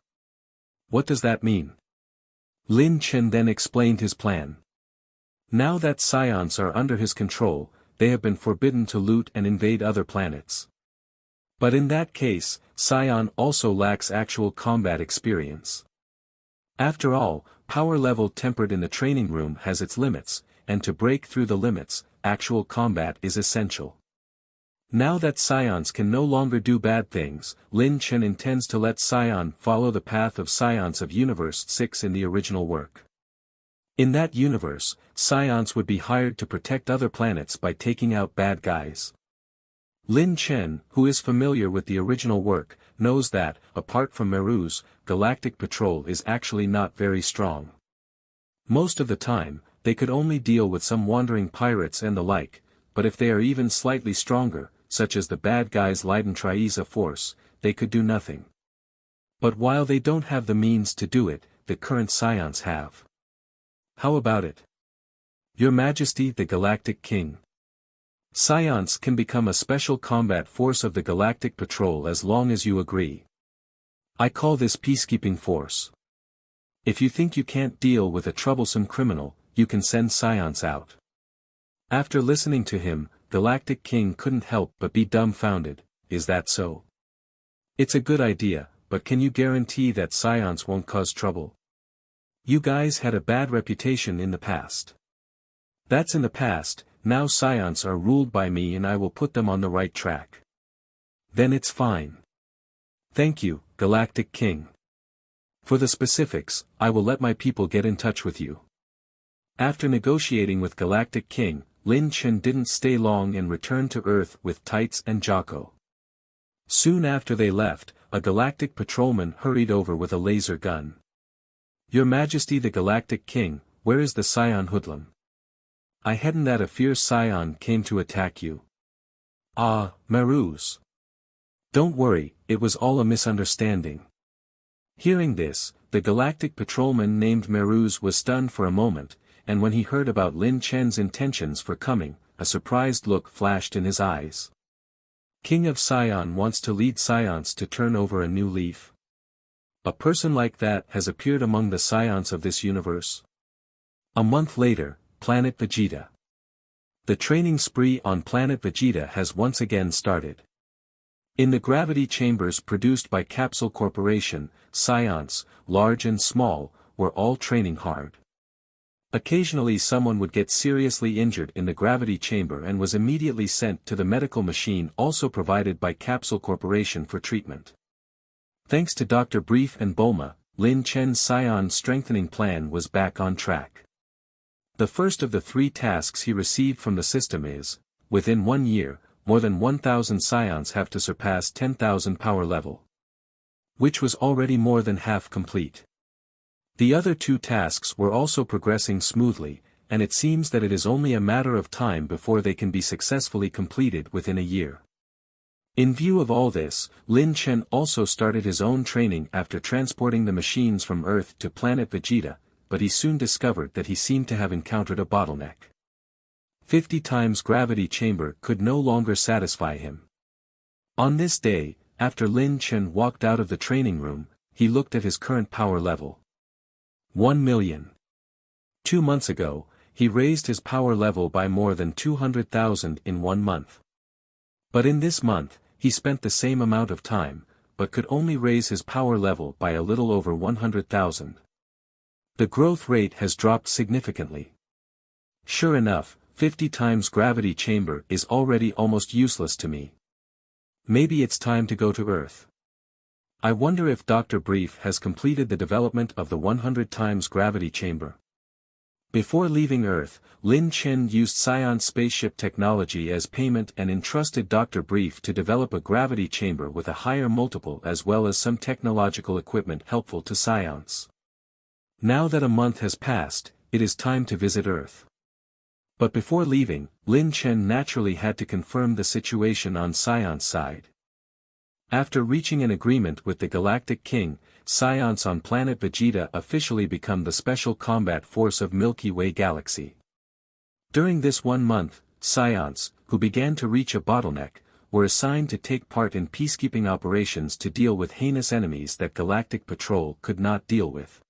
What does that mean? Lin Chen then explained his plan. Now that Saiyans are under his control, they have been forbidden to loot and invade other planets. But in that case, Saiyan also lacks actual combat experience. After all, power level tempered in the training room has its limits, and to break through the limits, actual combat is essential. Now that Saiyans can no longer do bad things, Lin Chen intends to let Saiyan follow the path of Saiyans of Universe 6 in the original work. In that universe, Saiyans would be hired to protect other planets by taking out bad guys. Lin Chen, who is familiar with the original work, knows that, apart from Meruz, Galactic Patrol is actually not very strong. Most of the time, they could only deal with some wandering pirates and the like, but if they are even slightly stronger, such as the bad guys Leiden Trieza force, they could do nothing. But while they don't have the means to do it, the current Saiyans have. How about it? Your Majesty the Galactic King. Saiyans can become a special combat force of the Galactic Patrol as long as you agree. I call this peacekeeping force. If you think you can't deal with a troublesome criminal, you can send Saiyans out. After listening to him, Galactic King couldn't help but be dumbfounded. Is that so? It's a good idea, but can you guarantee that Saiyans won't cause trouble? You guys had a bad reputation in the past. That's in the past, now Saiyans are ruled by me and I will put them on the right track. Then it's fine. Thank you, Galactic King. For the specifics, I will let my people get in touch with you. After negotiating with Galactic King, Lin Chen didn't stay long and returned to Earth with Tights and Jocko. Soon after they left, a galactic patrolman hurried over with a laser gun. "Your Majesty the Galactic King, where is the Saiyan hoodlum? I hadn't that a fierce Saiyan came to attack you." "Ah, Maruz. Don't worry, it was all a misunderstanding." Hearing this, the galactic patrolman named Maruz was stunned for a moment, and when he heard about Lin Chen's intentions for coming, a surprised look flashed in his eyes. King of Saiyan wants to lead Saiyans to turn over a new leaf. A person like that has appeared among the Saiyans of this universe. A month later, Planet Vegeta. The training spree on Planet Vegeta has once again started. In the gravity chambers produced by Capsule Corporation, Saiyans, large and small, were all training hard. Occasionally someone would get seriously injured in the gravity chamber and was immediately sent to the medical machine also provided by Capsule Corporation for treatment. Thanks to Dr. Brief and Bulma, Lin Chen's Saiyan strengthening plan was back on track. The first of the 3 tasks he received from the system is, within 1 year, more than 1,000 Saiyans have to surpass 10,000 power level. Which was already more than half complete. The other 2 tasks were also progressing smoothly, and it seems that it is only a matter of time before they can be successfully completed within a year. In view of all this, Lin Chen also started his own training after transporting the machines from Earth to Planet Vegeta, but he soon discovered that he seemed to have encountered a bottleneck. 50 times gravity chamber could no longer satisfy him. On this day, after Lin Chen walked out of the training room, he looked at his current power level. 1 million. 2 months ago, he raised his power level by more than 200,000 in 1 month. But in this month, he spent the same amount of time, but could only raise his power level by a little over 100,000. The growth rate has dropped significantly. Sure enough, 50 times gravity chamber is already almost useless to me. Maybe it's time to go to Earth. I wonder if Dr. Brief has completed the development of the 100 times gravity chamber. Before leaving Earth, Lin Chen used Saiyan spaceship technology as payment and entrusted Dr. Brief to develop a gravity chamber with a higher multiple as well as some technological equipment helpful to Saiyans. Now that a month has passed, it is time to visit Earth. But before leaving, Lin Chen naturally had to confirm the situation on Saiyan's side. After reaching an agreement with the Galactic King, Saiyans on Planet Vegeta officially become the Special Combat Force of Milky Way Galaxy. During this 1 month, Saiyans, who began to reach a bottleneck, were assigned to take part in peacekeeping operations to deal with heinous enemies that Galactic Patrol could not deal with.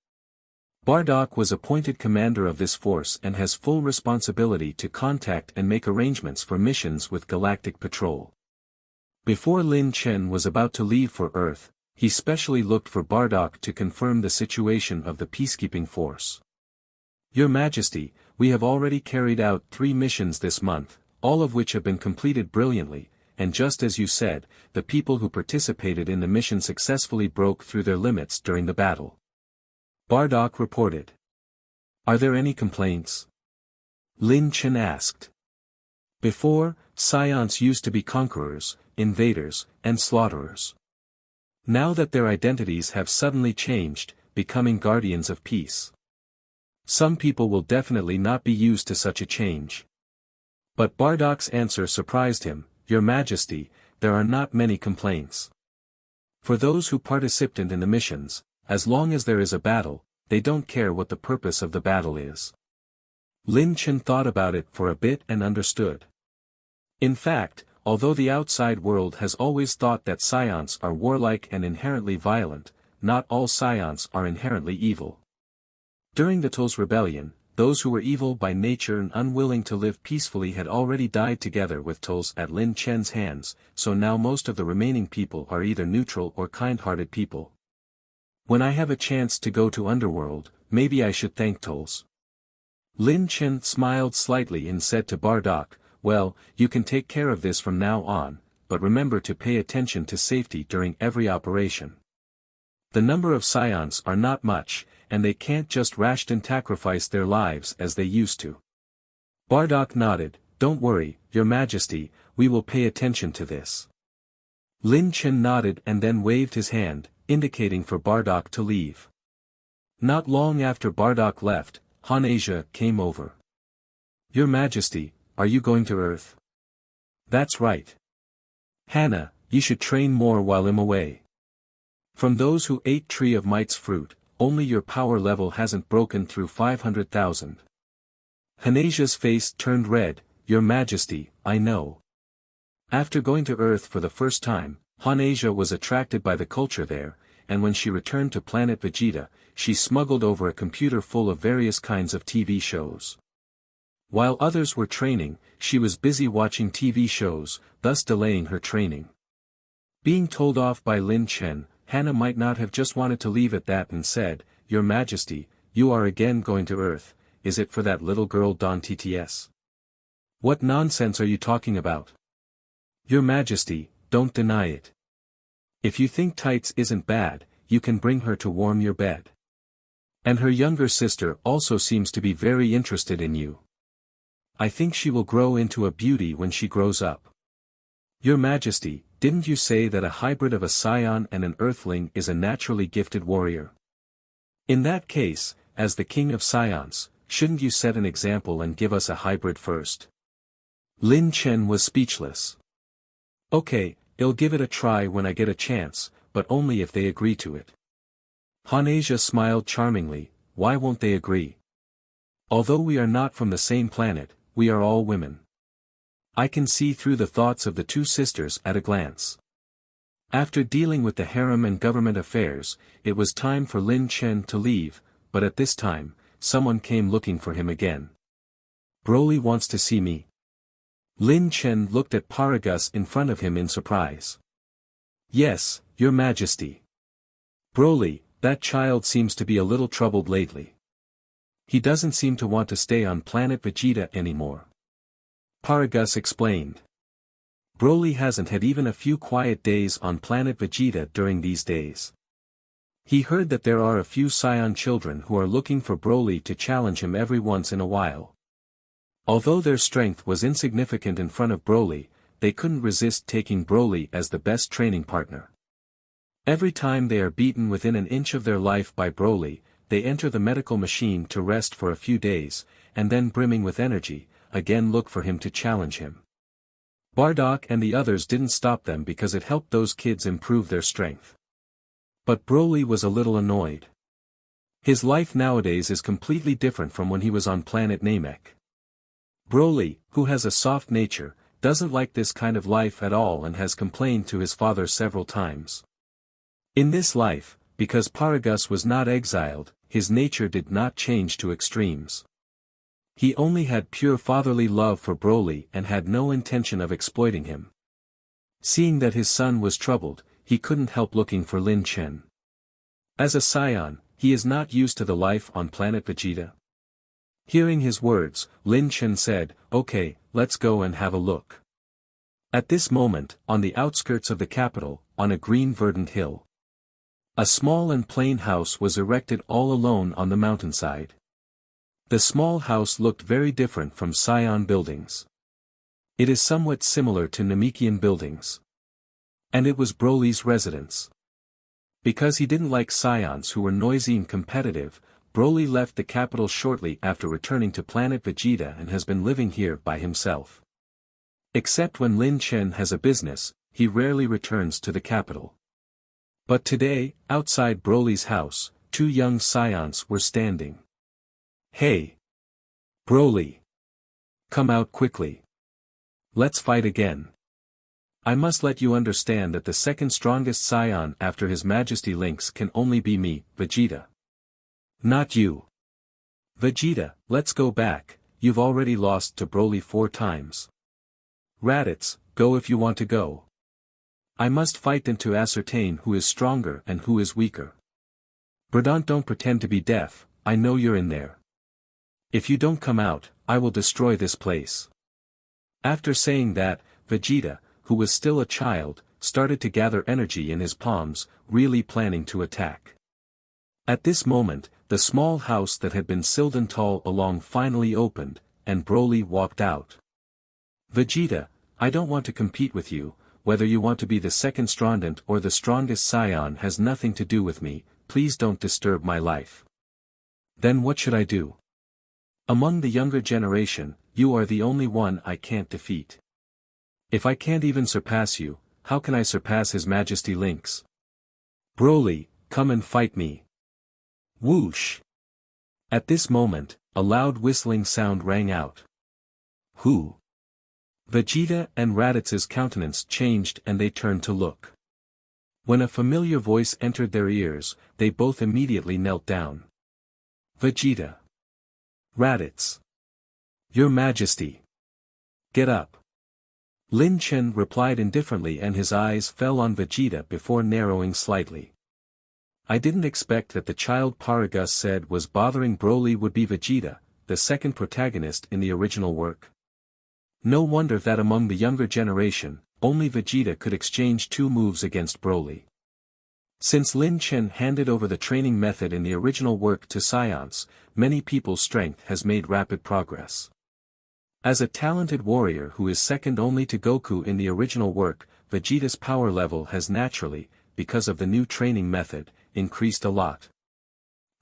Bardock was appointed commander of this force and has full responsibility to contact and make arrangements for missions with Galactic Patrol. Before Lin Chen was about to leave for Earth, he specially looked for Bardock to confirm the situation of the peacekeeping force. "Your Majesty, we have already carried out 3 missions this month, all of which have been completed brilliantly, and just as you said, the people who participated in the mission successfully broke through their limits during the battle," Bardock reported. "Are there any complaints?" Lin Chen asked. Before, Saiyans used to be conquerors, invaders, and slaughterers. Now that their identities have suddenly changed, becoming guardians of peace. Some people will definitely not be used to such a change. But Bardock's answer surprised him. "Your Majesty, there are not many complaints. For those who participate in the missions, as long as there is a battle, they don't care what the purpose of the battle is." Lin Chen thought about it for a bit and understood. In fact, although the outside world has always thought that Saiyans are warlike and inherently violent, not all Saiyans are inherently evil. During the Tol's rebellion, those who were evil by nature and unwilling to live peacefully had already died together with Tols at Lin Chen's hands, so now most of the remaining people are either neutral or kind-hearted people. When I have a chance to go to Underworld, maybe I should thank Tols. Lin Chen smiled slightly and said to Bardock, "Well, you can take care of this from now on, but remember to pay attention to safety during every operation. The number of Saiyans are not much, and they can't just rash and sacrifice their lives as they used to." Bardock nodded. "Don't worry, Your Majesty, we will pay attention to this." Lin Chen nodded and then waved his hand, indicating for Bardock to leave. Not long after Bardock left, Han-Asia came over. Your Majesty, are you going to Earth? That's right. Hannah, you should train more while I'm away. From those who ate Tree of Might's fruit, only your power level hasn't broken through 500,000. Han-Asia's face turned red. Your Majesty, I know. After going to Earth for the first time, Han-Asia was attracted by the culture there, and when she returned to Planet Vegeta, she smuggled over a computer full of various kinds of TV shows. While others were training, she was busy watching TV shows, thus delaying her training. Being told off by Lin Chen, Hannah might not have just wanted to leave at that and said, Your Majesty, you are again going to Earth, is it for that little girl Don TTS? What nonsense are you talking about? Your Majesty, don't deny it. If you think tights isn't bad, you can bring her to warm your bed. And her younger sister also seems to be very interested in you. I think she will grow into a beauty when she grows up. Your Majesty, didn't you say that a hybrid of a Saiyan and an Earthling is a naturally gifted warrior? In that case, as the king of Saiyans, shouldn't you set an example and give us a hybrid first? Lin Chen was speechless. Okay, I'll give it a try when I get a chance, but only if they agree to it. Han-Asia smiled charmingly. Why won't they agree? Although we are not from the same planet, we are all women. I can see through the thoughts of the two sisters at a glance. After dealing with the harem and government affairs, it was time for Lin Chen to leave, but at this time, someone came looking for him again. Broly wants to see me. Lin Chen looked at Paragus in front of him in surprise. Yes, Your Majesty. Broly, that child seems to be a little troubled lately. He doesn't seem to want to stay on Planet Vegeta anymore. Paragus explained. Broly hasn't had even a few quiet days on Planet Vegeta during these days. He heard that there are a few Saiyan children who are looking for Broly to challenge him every once in a while. Although their strength was insignificant in front of Broly, they couldn't resist taking Broly as the best training partner. Every time they are beaten within an inch of their life by Broly, they enter the medical machine to rest for a few days, and then brimming with energy, again look for him to challenge him. Bardock and the others didn't stop them because it helped those kids improve their strength. But Broly was a little annoyed. His life nowadays is completely different from when he was on planet Namek. Broly, who has a soft nature, doesn't like this kind of life at all and has complained to his father several times. In this life, because Paragus was not exiled, his nature did not change to extremes. He only had pure fatherly love for Broly and had no intention of exploiting him. Seeing that his son was troubled, he couldn't help looking for Lin Chen. As a Saiyan, he is not used to the life on Planet Vegeta. Hearing his words, Lin Chen said, Okay, let's go and have a look. At this moment, on the outskirts of the capital, on a green verdant hill, a small and plain house was erected all alone on the mountainside. The small house looked very different from Saiyan buildings. It is somewhat similar to Namekian buildings. And it was Broly's residence. Because he didn't like Saiyans who were noisy and competitive, Broly left the capital shortly after returning to Planet Vegeta and has been living here by himself. Except when Lin Chen has a business, he rarely returns to the capital. But today, outside Broly's house, two young Saiyans were standing. Hey! Broly! Come out quickly. Let's fight again. I must let you understand that the second strongest Saiyan after His Majesty Lynx can only be me, Vegeta. Not you. Vegeta, let's go back, you've already lost to Broly 4 times. Raditz, go if you want to go. I must fight them to ascertain who is stronger and who is weaker. Bradant, don't pretend to be deaf, I know you're in there. If you don't come out, I will destroy this place. After saying that, Vegeta, who was still a child, started to gather energy in his palms, really planning to attack. At this moment, the small house that had been Sildental along finally opened, and Broly walked out. Vegeta, I don't want to compete with you, whether you want to be the second strongest or the strongest Saiyan has nothing to do with me, please don't disturb my life. Then what should I do? Among the younger generation, you are the only one I can't defeat. If I can't even surpass you, how can I surpass His Majesty Lynx? Broly, come and fight me. Whoosh! At this moment, a loud whistling sound rang out. Who? Vegeta and Raditz's countenance changed and they turned to look. When a familiar voice entered their ears, they both immediately knelt down. Vegeta. Raditz. Your Majesty. Get up. Lin Chen replied indifferently and his eyes fell on Vegeta before narrowing slightly. I didn't expect that the child Paragus said was bothering Broly would be Vegeta, the second protagonist in the original work. No wonder that among the younger generation, only Vegeta could exchange 2 moves against Broly. Since Lin Chen handed over the training method in the original work to Saiyans, many people's strength has made rapid progress. As a talented warrior who is second only to Goku in the original work, Vegeta's power level has naturally, because of the new training method, increased a lot.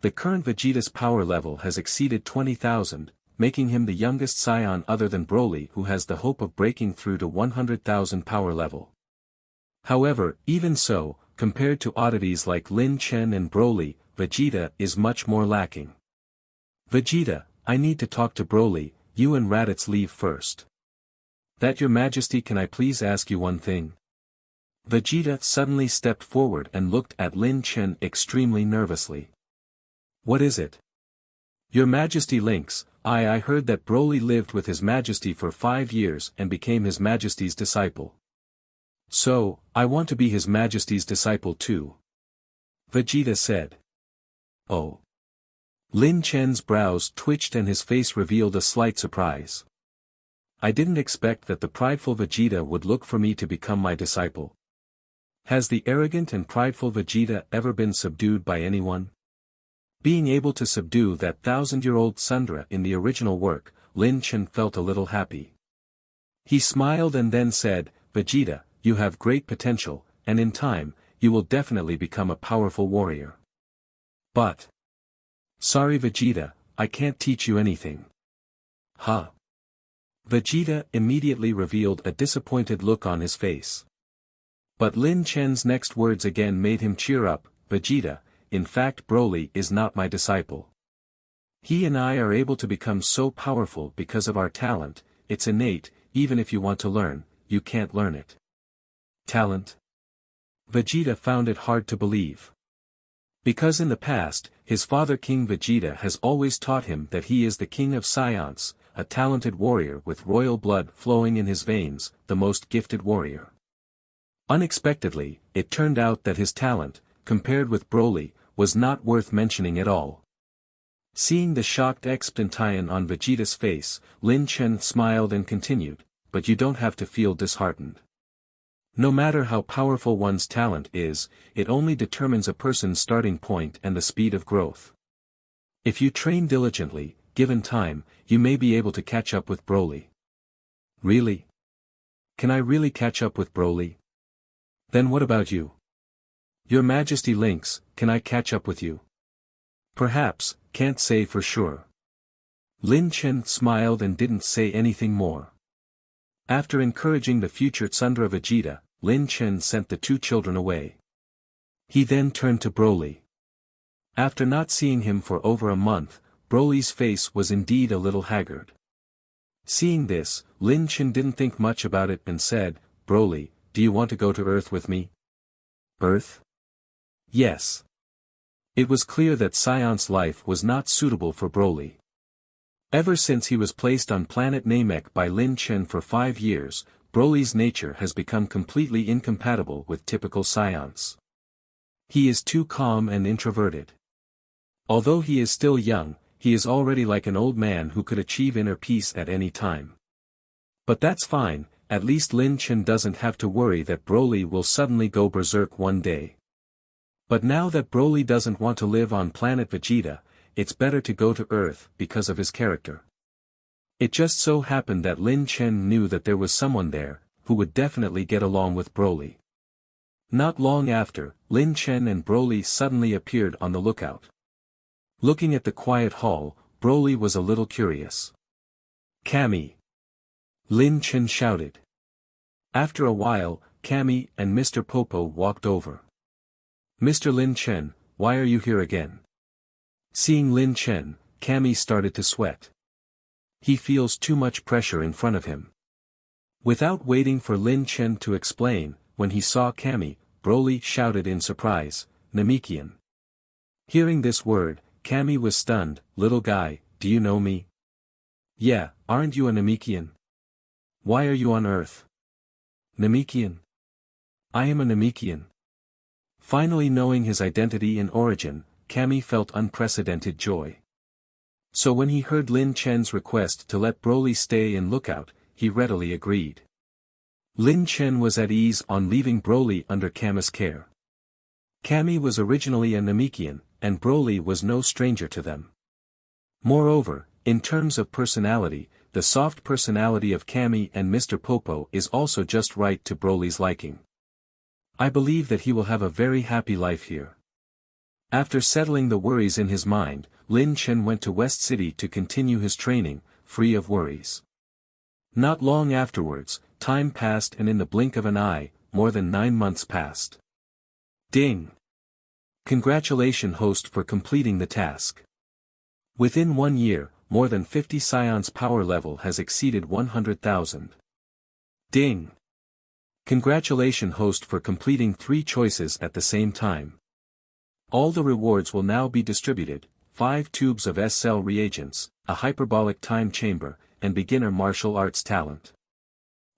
The current Vegeta's power level has exceeded 20,000, making him the youngest Saiyan other than Broly who has the hope of breaking through to 100,000 power level. However, even so, compared to oddities like Lin Chen and Broly, Vegeta is much more lacking. Vegeta, I need to talk to Broly, you and Raditz leave first. That Your Majesty, can I please ask you one thing? Vegeta suddenly stepped forward and looked at Lin Chen extremely nervously. What is it? Your Majesty Lynx, I heard that Broly lived with His Majesty for 5 years and became His Majesty's disciple. So, I want to be His Majesty's disciple too. Vegeta said. Oh. Lin Chen's brows twitched and his face revealed a slight surprise. I didn't expect that the prideful Vegeta would look for me to become my disciple. Has the arrogant and prideful Vegeta ever been subdued by anyone? Being able to subdue that 1,000-year-old Sundra in the original work, Lin Chen felt a little happy. He smiled and then said, Vegeta, you have great potential, and in time, you will definitely become a powerful warrior. But. Sorry Vegeta, I can't teach you anything. Huh? Vegeta immediately revealed a disappointed look on his face. But Lin Chen's next words again made him cheer up, Vegeta, in fact Broly is not my disciple. He and I are able to become so powerful because of our talent, it's innate, even if you want to learn, you can't learn it. Talent? Vegeta found it hard to believe. Because in the past, his father King Vegeta has always taught him that he is the king of Saiyans, a talented warrior with royal blood flowing in his veins, the most gifted warrior. Unexpectedly, it turned out that his talent, compared with Broly, was not worth mentioning at all. Seeing the shocked expression on Vegeta's face, Lin Chen smiled and continued, but you don't have to feel disheartened. No matter how powerful one's talent is, it only determines a person's starting point and the speed of growth. If you train diligently, given time, you may be able to catch up with Broly. Really? Can I really catch up with Broly? Then what about you? Your Majesty Lynx, can I catch up with you? Perhaps, can't say for sure. Lin Chen smiled and didn't say anything more. After encouraging the future Tsundere Vegeta, Lin Chen sent the 2 children away. He then turned to Broly. After not seeing him for over a month, Broly's face was indeed a little haggard. Seeing this, Lin Chen didn't think much about it and said, Broly, do you want to go to Earth with me? Earth? Yes. It was clear that Saiyans life was not suitable for Broly. Ever since he was placed on planet Namek by Lin Chen for 5 years, Broly's nature has become completely incompatible with typical Saiyans. He is too calm and introverted. Although he is still young, he is already like an old man who could achieve inner peace at any time. But that's fine, at least Lin Chen doesn't have to worry that Broly will suddenly go berserk one day. But now that Broly doesn't want to live on planet Vegeta, it's better to go to Earth because of his character. It just so happened that Lin Chen knew that there was someone there, who would definitely get along with Broly. Not long after, Lin Chen and Broly suddenly appeared on the lookout. Looking at the quiet hall, Broly was a little curious. "Kami!" Lin Chen shouted. After a while, Kami and Mr. Popo walked over. "Mr. Lin Chen, why are you here again?" Seeing Lin Chen, Kami started to sweat. He feels too much pressure in front of him. Without waiting for Lin Chen to explain, when he saw Kami, Broly shouted in surprise, "Namekian." Hearing this word, Kami was stunned. "Little guy, do you know me?" "Yeah, aren't you a Namekian? Why are you on Earth?" "Namekian? I am a Namekian." Finally knowing his identity and origin, Kami felt unprecedented joy. So when he heard Lin Chen's request to let Broly stay in lookout, he readily agreed. Lin Chen was at ease on leaving Broly under Kami's care. Kami was originally a Namekian, and Broly was no stranger to them. Moreover, in terms of personality, the soft personality of Kami and Mr. Popo is also just right to Broly's liking. I believe that he will have a very happy life here. After settling the worries in his mind, Lin Chen went to West City to continue his training, free of worries. Not long afterwards, time passed and in the blink of an eye, more than 9 months passed. Ding! Congratulations host for completing the task. Within 1 year, more than 50 Saiyans power level has exceeded 100,000. Ding! Congratulations host for completing 3 choices at the same time. All the rewards will now be distributed: 5 tubes of S-cell reagents, a hyperbolic time chamber, and beginner martial arts talent.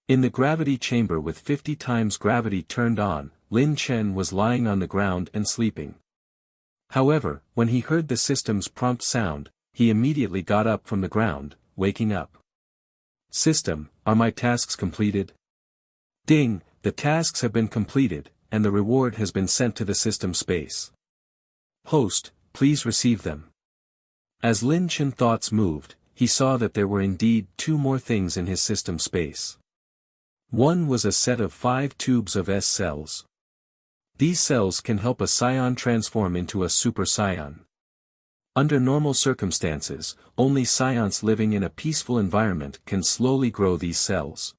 In the gravity chamber with 50 times gravity turned on, Lin Chen was lying on the ground and sleeping. However, when he heard the system's prompt sound, he immediately got up from the ground, waking up. "System, are my tasks completed?" Ding, the tasks have been completed, and the reward has been sent to the system space. Host, please receive them. As Lin Chen thoughts moved, he saw that there were indeed 2 more things in his system space. One was a set of 5 tubes of S-cells. These cells can help a Saiyan transform into a Super Saiyan. Under normal circumstances, only Saiyans living in a peaceful environment can slowly grow these cells.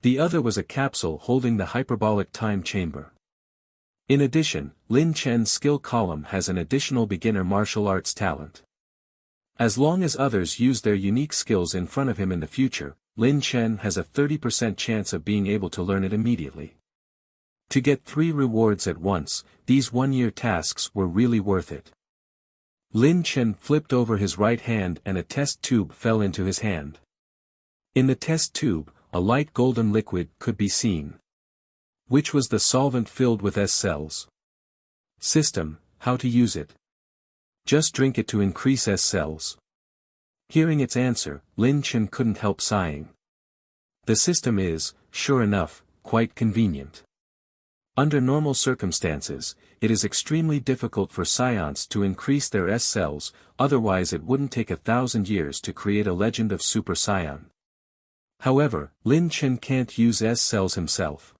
The other was a capsule holding the hyperbolic time chamber. In addition, Lin Chen's skill column has an additional beginner martial arts talent. As long as others use their unique skills in front of him in the future, Lin Chen has a 30% chance of being able to learn it immediately. To get 3 rewards at once, these 1-year tasks were really worth it. Lin Chen flipped over his right hand and a test tube fell into his hand. In the test tube, a light golden liquid could be seen. Which was the solvent filled with S-cells. System, how to use it? Just drink it to increase S-cells. Hearing its answer, Lin Chen couldn't help sighing. The system is, sure enough, quite convenient. Under normal circumstances, it is extremely difficult for Saiyans to increase their S-cells, otherwise it wouldn't take 1,000 years to create a legend of Super Saiyan. However, Lin Chen can't use S-cells himself.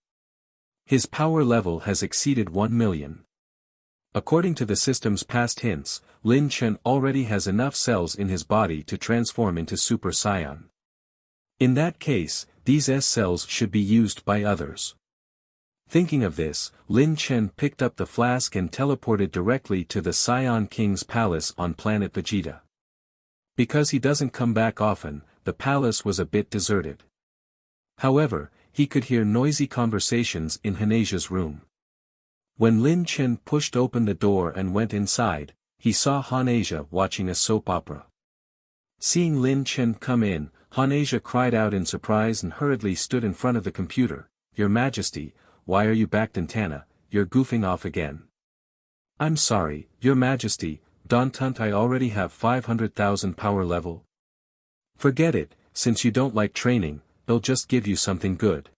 His power level has exceeded 1 million. According to the system's past hints, Lin Chen already has enough cells in his body to transform into Super Saiyan. In that case, these S-cells should be used by others. Thinking of this, Lin Chen picked up the flask and teleported directly to the Saiyan King's palace on Planet Vegeta. Because he doesn't come back often, the palace was a bit deserted. However, he could hear noisy conversations in Haneja's room. When Lin Chen pushed open the door and went inside, he saw Haneja watching a soap opera. Seeing Lin Chen come in, Haneja cried out in surprise and hurriedly stood in front of the computer. "Your Majesty, why are you back in Tana? You're goofing off again." "I'm sorry, Your Majesty, don't I already have 500,000 power level?" "Forget it, since you don't like training, they'll just give you something good."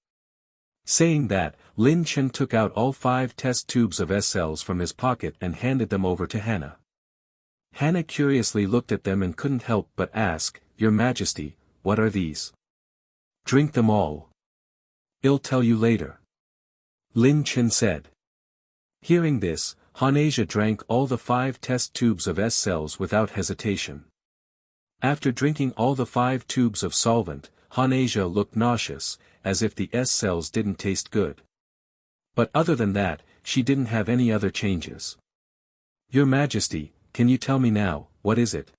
Saying that, Lin Chen took out all 5 test tubes of S-cells from his pocket and handed them over to Hannah. Hannah curiously looked at them and couldn't help but ask, "Your Majesty, what are these?" "Drink them all." I'll tell you later. Lin Chen said. Hearing this, Hanasia drank all the 5 test tubes of S cells without hesitation. After drinking all the 5 tubes of solvent, Hanasia looked nauseous, as if the S cells didn't taste good. But other than that, she didn't have any other changes. Your Majesty, can you tell me now, what is it?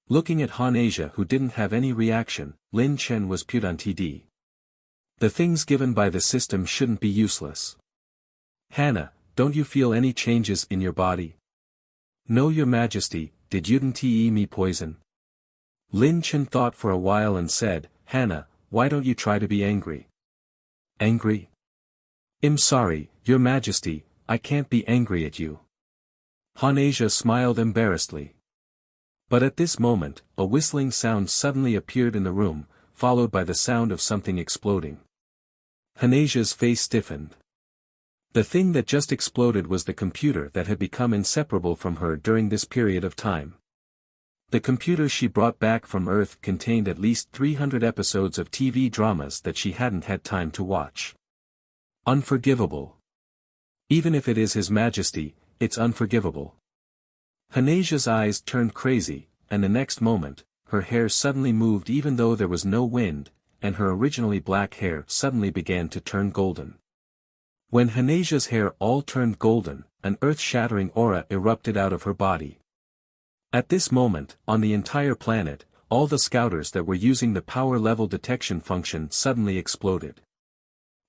Looking at Hanasia who didn't have any reaction, Lin Chen was put. The things given by the system shouldn't be useless. Hana, don't you feel any changes in your body? No, Your Majesty, did you eat me poison? Lin Chen thought for a while and said, Hana, why don't you try to be angry? Angry? I'm sorry, Your Majesty, I can't be angry at you. Hanasia smiled embarrassedly. But at this moment, a whistling sound suddenly appeared in the room, followed by the sound of something exploding. Hanasia's face stiffened. The thing that just exploded was the computer that had become inseparable from her during this period of time. The computer she brought back from Earth contained at least 300 episodes of TV dramas that she hadn't had time to watch. Unforgivable. Even if it is His Majesty, it's unforgivable. Hanasia's eyes turned crazy, and the next moment, her hair suddenly moved even though there was no wind, and her originally black hair suddenly began to turn golden. When Hanasia's hair all turned golden, an earth-shattering aura erupted out of her body. At this moment, on the entire planet, all the scouters that were using the power level detection function suddenly exploded.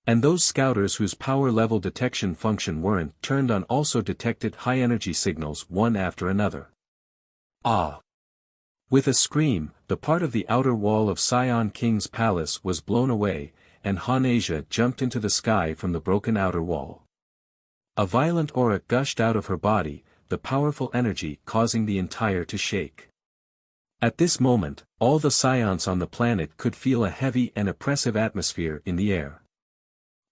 And those scouters whose power level detection function weren't turned on also detected high-energy signals one after another. Ah! With a scream, the part of the outer wall of Saiyan King's palace was blown away, and Hanasia jumped into the sky from the broken outer wall. A violent aura gushed out of her body, the powerful energy causing the entire to shake. At this moment, all the Saiyans on the planet could feel a heavy and oppressive atmosphere in the air.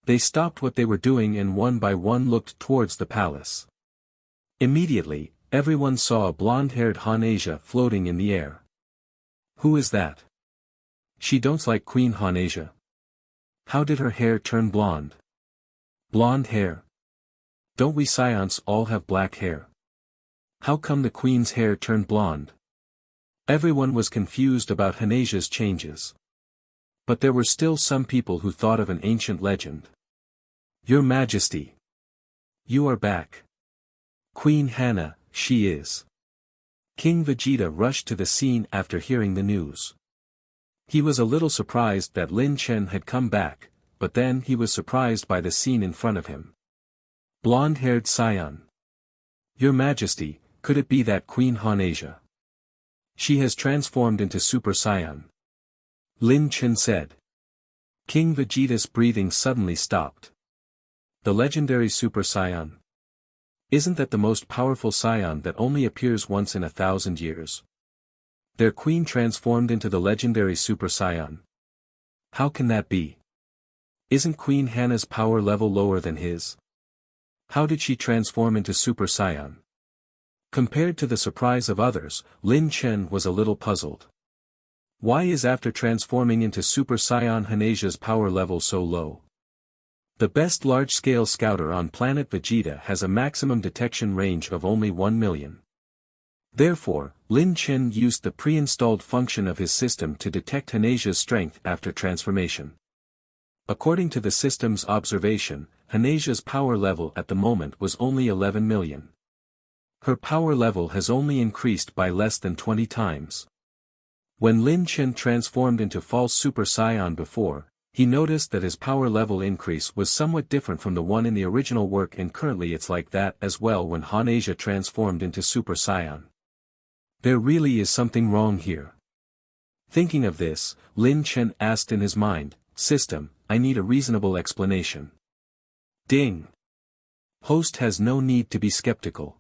They stopped what they were doing and one by one looked towards the palace. Immediately, everyone saw a blonde-haired Hanasia floating in the air. Who is that? She don't like Queen Hanasia. How did her hair turn blonde? Blonde hair? Don't we Saiyans all have black hair? How come the Queen's hair turned blonde? Everyone was confused about Hanasia's changes. But there were still some people who thought of an ancient legend. Your Majesty! You are back. Queen Hana, she is. King Vegeta rushed to the scene after hearing the news. He was a little surprised that Lin Chen had come back, but then he was surprised by the scene in front of him. Blonde-haired Saiyan. Your Majesty, could it be that Queen Hanasia? She has transformed into Super Saiyan. Lin Chen said. King Vegeta's breathing suddenly stopped. The legendary Super Saiyan. Isn't that the most powerful Saiyan that only appears once in 1,000 years? Their queen transformed into the legendary Super Saiyan. How can that be? Isn't Queen Hana's power level lower than his? How did she transform into Super Saiyan? Compared to the surprise of others, Lin Chen was a little puzzled. Why is after transforming into Super Saiyan Hanasia's power level so low? The best large-scale scouter on Planet Vegeta has a maximum detection range of only 1 million. Therefore, Lin Chen used the pre-installed function of his system to detect Hanasia's strength after transformation. According to the system's observation, Hanasia's power level at the moment was only 11 million. Her power level has only increased by less than 20 times. When Lin Chen transformed into false Super Saiyan before, he noticed that his power level increase was somewhat different from the one in the original work, and currently it's like that as well when Hanasia transformed into Super Saiyan. There really is something wrong here. Thinking of this, Lin Chen asked in his mind, System, I need a reasonable explanation. Ding! Host has no need to be skeptical.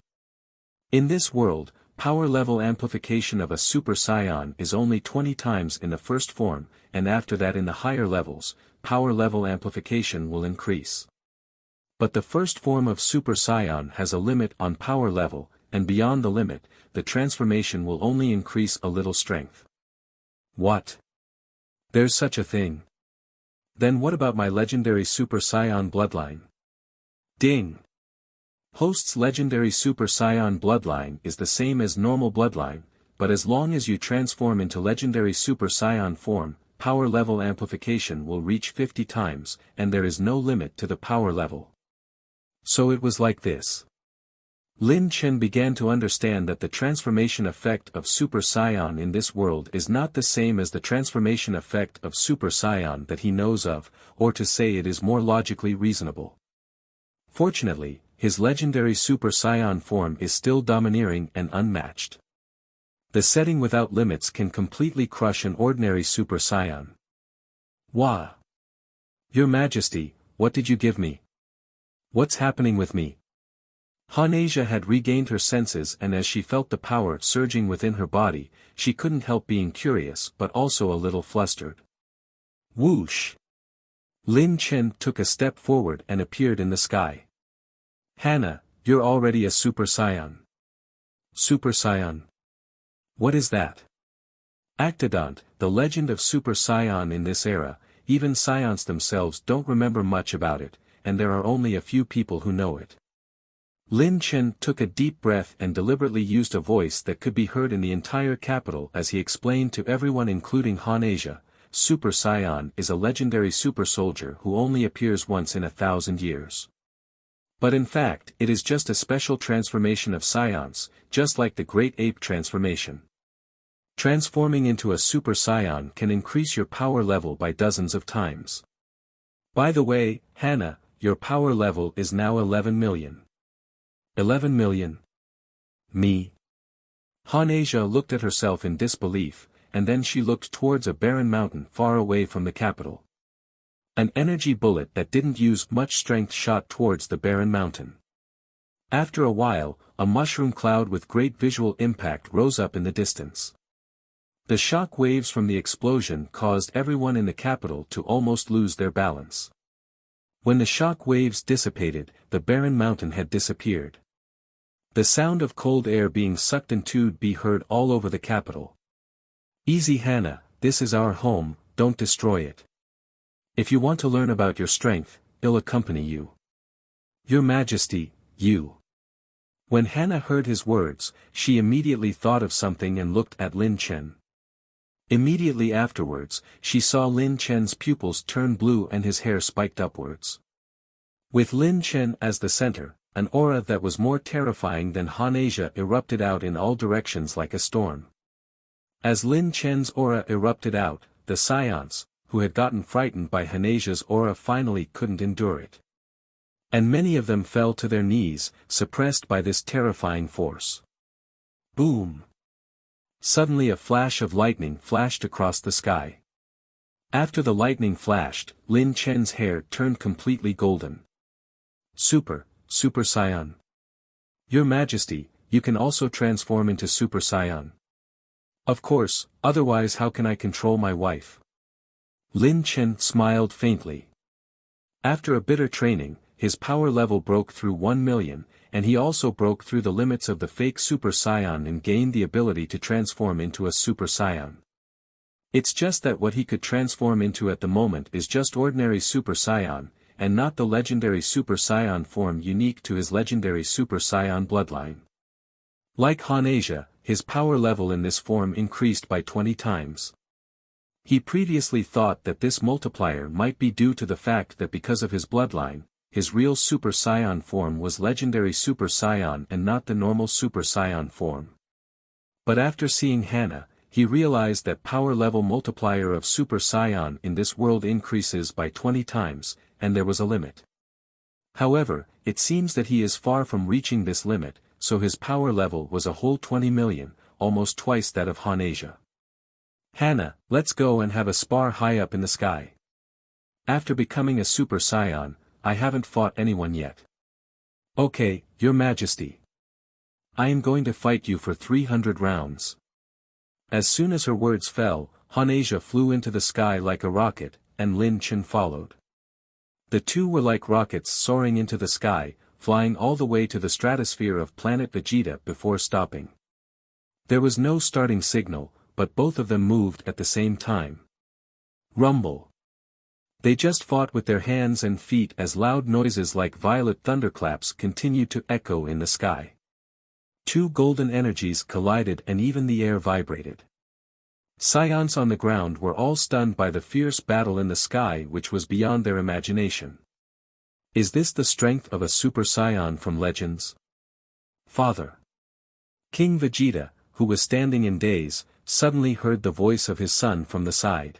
In this world, power level amplification of a Super Saiyan is only 20 times in the first form, and after that in the higher levels, power level amplification will increase. But the first form of Super Saiyan has a limit on power level, and beyond the limit, the transformation will only increase a little strength. What? There's such a thing. Then what about my legendary Super Saiyan bloodline? Ding! Host's legendary Super Saiyan bloodline is the same as normal bloodline, but as long as you transform into legendary Super Saiyan form, power level amplification will reach 50 times, and there is no limit to the power level. So it was like this. Lin Chen began to understand that the transformation effect of Super Saiyan in this world is not the same as the transformation effect of Super Saiyan that he knows of, or to say it is more logically reasonable. Fortunately, his legendary Super Saiyan form is still domineering and unmatched. The setting without limits can completely crush an ordinary Super Saiyan. Wah! Your Majesty, what did you give me? What's happening with me? Kamehameha had regained her senses, and as she felt the power surging within her body, she couldn't help being curious but also a little flustered. Whoosh! Lin Chen took a step forward and appeared in the sky. Hannah, you're already a Super Saiyan. Super Saiyan? What is that? Actodont, the legend of Super Saiyan in this era, even Saiyans themselves don't remember much about it, and there are only a few people who know it. Lin Chen took a deep breath and deliberately used a voice that could be heard in the entire capital as he explained to everyone including Kamehameha, Super Saiyan is a legendary super soldier who only appears once in 1,000 years. But in fact it is just a special transformation of Saiyans, just like the Great Ape transformation. Transforming into a Super Saiyan can increase your power level by dozens of times. By the way, Hannah, your power level is now 11 million. 11 million? Me? Kamehameha looked at herself in disbelief, and then she looked towards a barren mountain far away from the capital. An energy bullet that didn't use much strength shot towards the barren mountain. After a while, a mushroom cloud with great visual impact rose up in the distance. The shock waves from the explosion caused everyone in the capital to almost lose their balance. When the shock waves dissipated, the barren mountain had disappeared. The sound of cold air being sucked into would be heard all over the capital. Easy Hannah, this is our home, don't destroy it. If you want to learn about your strength, I'll accompany you. Your Majesty, you. When Hannah heard his words, she immediately thought of something and looked at Lin Chen. Immediately afterwards, she saw Lin Chen's pupils turn blue and his hair spiked upwards. With Lin Chen as the center, an aura that was more terrifying than Kamehameha erupted out in all directions like a storm. As Lin Chen's aura erupted out, the Saiyans, who had gotten frightened by Kamehameha's aura finally couldn't endure it. And many of them fell to their knees, suppressed by this terrifying force. Boom! Suddenly a flash of lightning flashed across the sky. After the lightning flashed, Lin Chen's hair turned completely golden. Super Saiyan. Your Majesty, you can also transform into Super Saiyan. Of course, otherwise how can I control my wife? Lin Chen smiled faintly. After a bitter training, his power level broke through 1 million, and he also broke through the limits of the fake Super Saiyan and gained the ability to transform into a Super Saiyan. It's just that what he could transform into at the moment is just ordinary Super Saiyan, and not the legendary Super Saiyan form unique to his legendary Super Saiyan bloodline. Like Kamehameha, his power level in this form increased by 20 times. He previously thought that this multiplier might be due to the fact that because of his bloodline, his real Super Saiyan form was legendary Super Saiyan and not the normal Super Saiyan form. But after seeing Hannah, he realized that power level multiplier of Super Saiyan in this world increases by 20 times, and there was a limit. However, it seems that he is far from reaching this limit, so his power level was a whole 20 million, almost twice that of Kamehameha. Hannah, let's go and have a spar high up in the sky. After becoming a Super Saiyan, I haven't fought anyone yet. Okay, Your Majesty. I am going to fight you for 300 rounds. As soon as her words fell, Kamehameha flew into the sky like a rocket, and Lin Chen followed. The two were like rockets soaring into the sky, flying all the way to the stratosphere of Planet Vegeta before stopping. There was no starting signal, but both of them moved at the same time. Rumble. They just fought with their hands and feet as loud noises like violet thunderclaps continued to echo in the sky. Two golden energies collided and even the air vibrated. Saiyans on the ground were all stunned by the fierce battle in the sky which was beyond their imagination. Is this the strength of a Super Saiyan from Legends? Father. King Vegeta, who was standing in daze, suddenly heard the voice of his son from the side.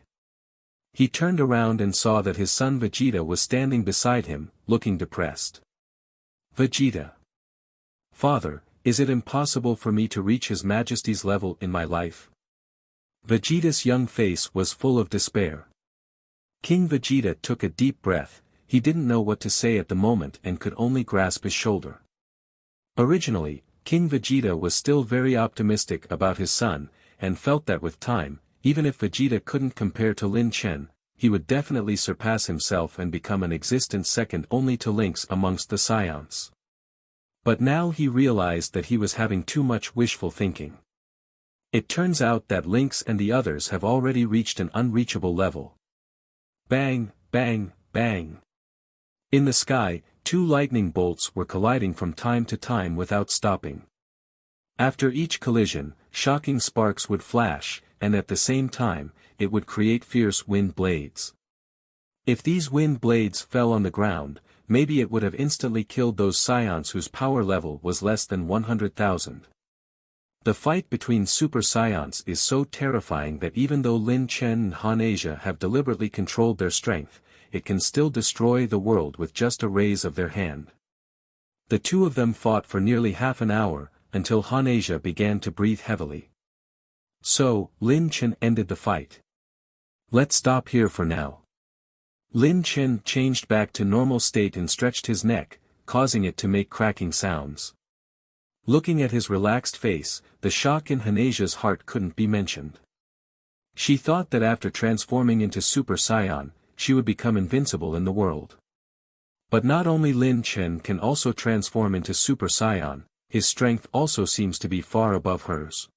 He turned around and saw that his son Vegeta was standing beside him, looking depressed. Vegeta. Father, is it impossible for me to reach His Majesty's level in my life? Vegeta's young face was full of despair. King Vegeta took a deep breath. He didn't know what to say at the moment and could only grasp his shoulder. Originally, King Vegeta was still very optimistic about his son, and felt that with time, even if Vegeta couldn't compare to Lin Chen, he would definitely surpass himself and become an existence second only to Link's amongst the Saiyans. But now he realized that he was having too much wishful thinking. It turns out that Link's and the others have already reached an unreachable level. Bang, bang, bang. In the sky, two lightning bolts were colliding from time to time without stopping. After each collision, shocking sparks would flash, and at the same time, it would create fierce wind blades. If these wind blades fell on the ground, maybe it would have instantly killed those Saiyans whose power level was less than 100,000. The fight between Super Saiyans is so terrifying that even though Lin Chen and Han Asia have deliberately controlled their strength, it can still destroy the world with just a raise of their hand. The two of them fought for nearly half an hour, until Han Asia began to breathe heavily. So, Lin Chen ended the fight. Let's stop here for now. Lin Chen changed back to normal state and stretched his neck, causing it to make cracking sounds. Looking at his relaxed face, the shock in Han Asia's heart couldn't be mentioned. She thought that after transforming into Super Saiyan, she would become invincible in the world. But not only Lin Chen can also transform into Super Saiyan, his strength also seems to be far above hers.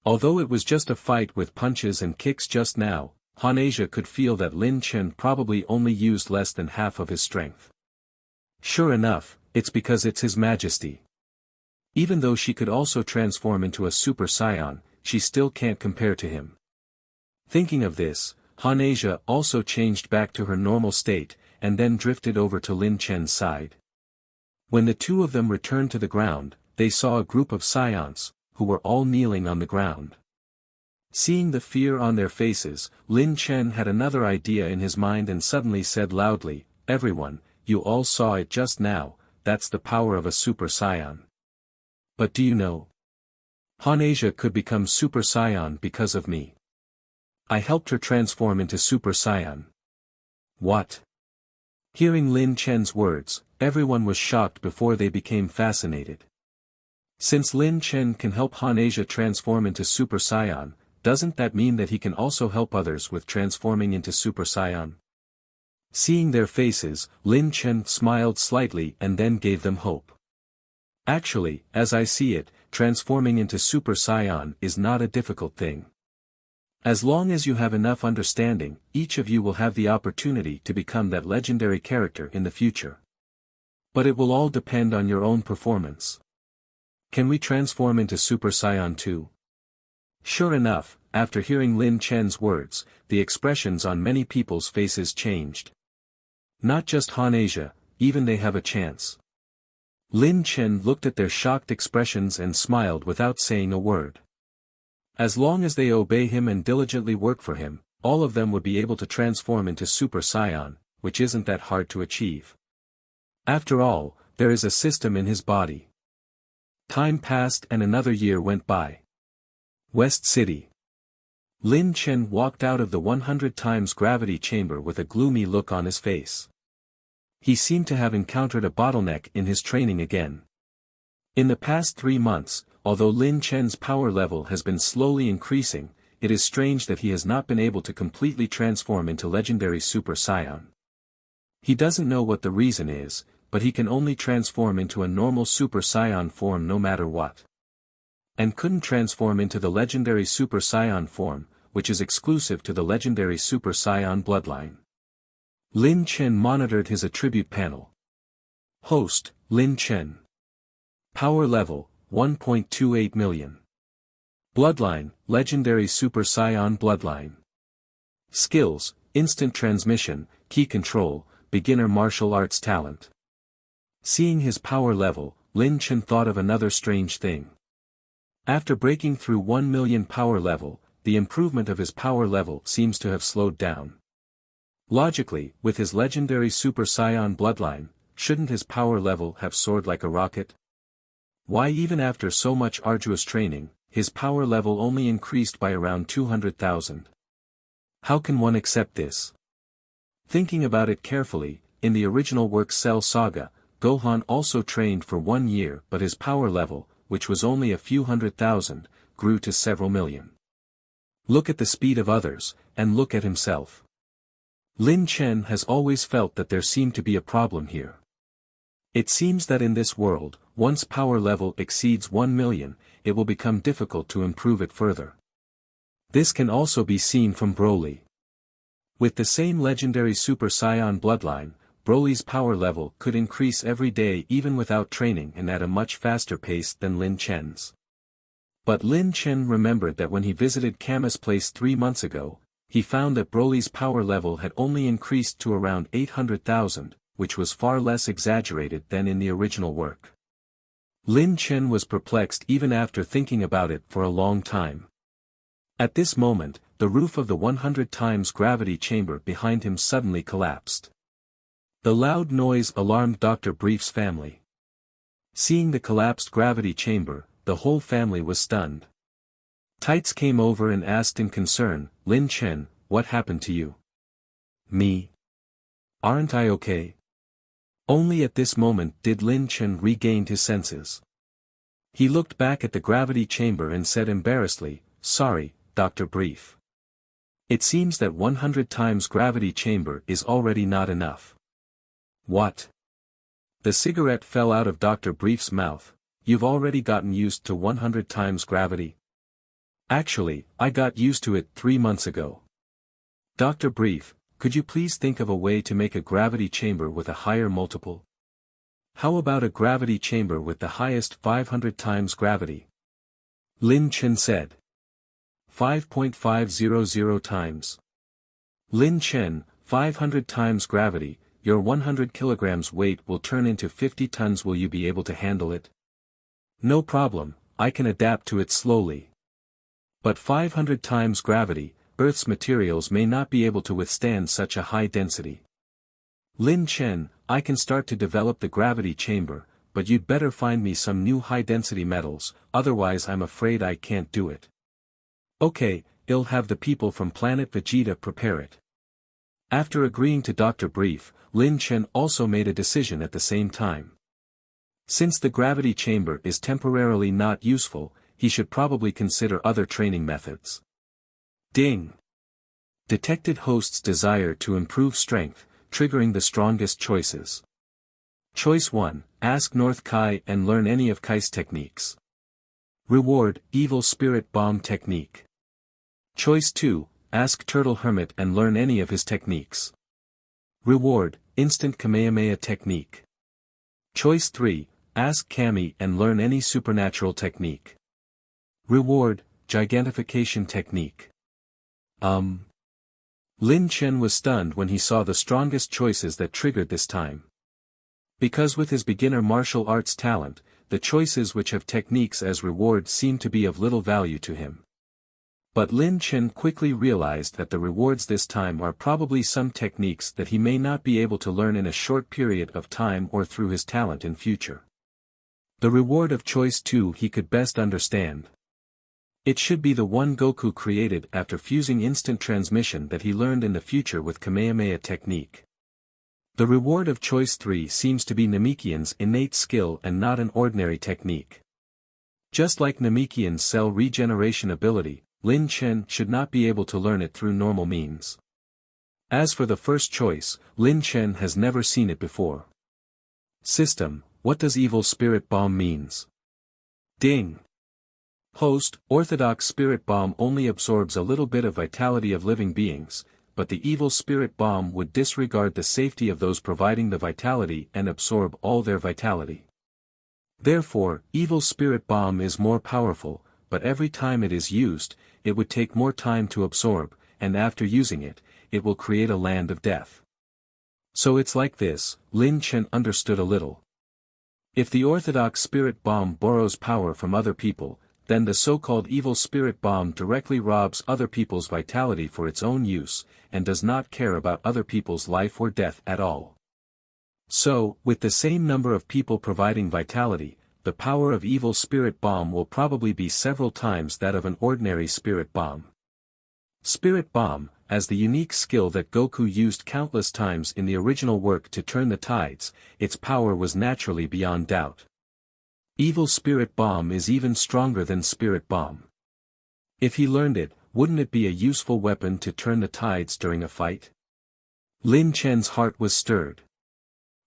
Although it was just a fight with punches and kicks just now, Han Asia could feel that Lin Chen probably only used less than half of his strength. Sure enough, it's because it's His Majesty. Even though she could also transform into a Super Saiyan, she still can't compare to him. Thinking of this, Han Asia also changed back to her normal state, and then drifted over to Lin Chen's side. When the two of them returned to the ground, they saw a group of Saiyans, who were all kneeling on the ground. Seeing the fear on their faces, Lin Chen had another idea in his mind and suddenly said loudly, "Everyone, you all saw it just now, that's the power of a Super Saiyan. But do you know? Han Asia could become Super Saiyan because of me. I helped her transform into Super Saiyan." What? Hearing Lin Chen's words, everyone was shocked before they became fascinated. Since Lin Chen can help Han Asia transform into Super Saiyan, doesn't that mean that he can also help others with transforming into Super Saiyan? Seeing their faces, Lin Chen smiled slightly and then gave them hope. Actually, as I see it, transforming into Super Saiyan is not a difficult thing. As long as you have enough understanding, each of you will have the opportunity to become that legendary character in the future. But it will all depend on your own performance. Can we transform into Super Saiyan too? Sure enough, after hearing Lin Chen's words, the expressions on many people's faces changed. Not just Han Asia, even they have a chance. Lin Chen looked at their shocked expressions and smiled without saying a word. As long as they obey him and diligently work for him, all of them would be able to transform into Super Saiyan, which isn't that hard to achieve. After all, there is a system in his body. Time passed and another year went by. West City. Lin Chen walked out of the 100 times gravity chamber with a gloomy look on his face. He seemed to have encountered a bottleneck in his training again. In the past 3 months, although Lin Chen's power level has been slowly increasing, it is strange that he has not been able to completely transform into legendary Super Saiyan. He doesn't know what the reason is, but he can only transform into a normal Super Saiyan form no matter what. And couldn't transform into the legendary Super Saiyan form, which is exclusive to the legendary Super Saiyan bloodline. Lin Chen monitored his attribute panel. Host, Lin Chen. Power level, 1.28 million. Bloodline, Legendary Super Saiyan Bloodline. Skills, Instant Transmission, Key Control, Beginner Martial Arts Talent. Seeing his power level, Lin Chen thought of another strange thing. After breaking through 1 million power level, the improvement of his power level seems to have slowed down. Logically, with his legendary Super Saiyan bloodline, shouldn't his power level have soared like a rocket? Why even after so much arduous training, his power level only increased by around 200,000? How can one accept this? Thinking about it carefully, in the original work Cell Saga, Gohan also trained for 1 year but his power level, which was only a few 100,000, grew to several million. Look at the speed of others, and look at himself. Lin Chen has always felt that there seemed to be a problem here. It seems that in this world, once power level exceeds 1 million, it will become difficult to improve it further. This can also be seen from Broly. With the same legendary Super Saiyan bloodline, Broly's power level could increase every day even without training and at a much faster pace than Lin Chen's. But Lin Chen remembered that when he visited Kama's place 3 months ago, he found that Broly's power level had only increased to around 800,000, which was far less exaggerated than in the original work. Lin Chen was perplexed even after thinking about it for a long time. At this moment, the roof of the 100 times gravity chamber behind him suddenly collapsed. The loud noise alarmed Dr. Brief's family. Seeing the collapsed gravity chamber, the whole family was stunned. Tights came over and asked in concern, "Lin Chen, what happened to you?" "Me? Aren't I okay?" Only at this moment did Lin Chen regain his senses. He looked back at the gravity chamber and said embarrassedly, "Sorry, Dr. Brief. It seems that 100 times gravity chamber is already not enough." "What?" The cigarette fell out of Dr. Brief's mouth. "You've already gotten used to 100 times gravity?" "Actually, I got used to it 3 months ago." "Dr. Brief, could you please think of a way to make a gravity chamber with a higher multiple? How about a gravity chamber with the highest 500 times gravity?" Lin Chen said. 5.500 times. Lin Chen, 500 times gravity, your 100 kilograms weight will turn into 50 tons. Will you be able to handle it? "No problem, I can adapt to it slowly." "But 500 times gravity, Earth's materials may not be able to withstand such a high density." "Lin Chen, I can start to develop the gravity chamber, but you'd better find me some new high-density metals, otherwise I'm afraid I can't do it." "Okay, I'll have the people from Planet Vegeta prepare it." After agreeing to Dr. Brief, Lin Chen also made a decision at the same time. Since the gravity chamber is temporarily not useful, he should probably consider other training methods. Ding! Detected host's desire to improve strength, triggering the strongest choices. Choice 1, ask North Kai and learn any of Kai's techniques. Reward, Evil Spirit Bomb Technique. Choice 2, ask Turtle Hermit and learn any of his techniques. Reward, Instant Kamehameha Technique. Choice 3, ask Kami and learn any supernatural technique. Reward, Gigantification Technique. Lin Chen was stunned when he saw the strongest choices that triggered this time. Because with his beginner martial arts talent, the choices which have techniques as reward seem to be of little value to him. But Lin Chen quickly realized that the rewards this time are probably some techniques that he may not be able to learn in a short period of time or through his talent in future. The reward of choice 2 he could best understand. It should be the one Goku created after fusing instant transmission that he learned in the future with Kamehameha technique. The reward of choice 3 seems to be Namekian's innate skill and not an ordinary technique. Just like Namekian's cell regeneration ability, Lin Chen should not be able to learn it through normal means. As for the first choice, Lin Chen has never seen it before. System, what does Evil Spirit Bomb means? Ding! Host, Orthodox Spirit Bomb only absorbs a little bit of vitality of living beings, but the evil spirit bomb would disregard the safety of those providing the vitality and absorb all their vitality. Therefore, evil spirit bomb is more powerful, but every time it is used, it would take more time to absorb, and after using it, it will create a land of death. So it's like this. Lin Chen understood a little. If the orthodox spirit bomb borrows power from other people, then the so-called evil spirit bomb directly robs other people's vitality for its own use, and does not care about other people's life or death at all. So, with the same number of people providing vitality, the power of evil spirit bomb will probably be several times that of an ordinary spirit bomb. Spirit bomb, as the unique skill that Goku used countless times in the original work to turn the tides, its power was naturally beyond doubt. Evil spirit bomb is even stronger than spirit bomb. If he learned it, wouldn't it be a useful weapon to turn the tides during a fight? Lin Chen's heart was stirred.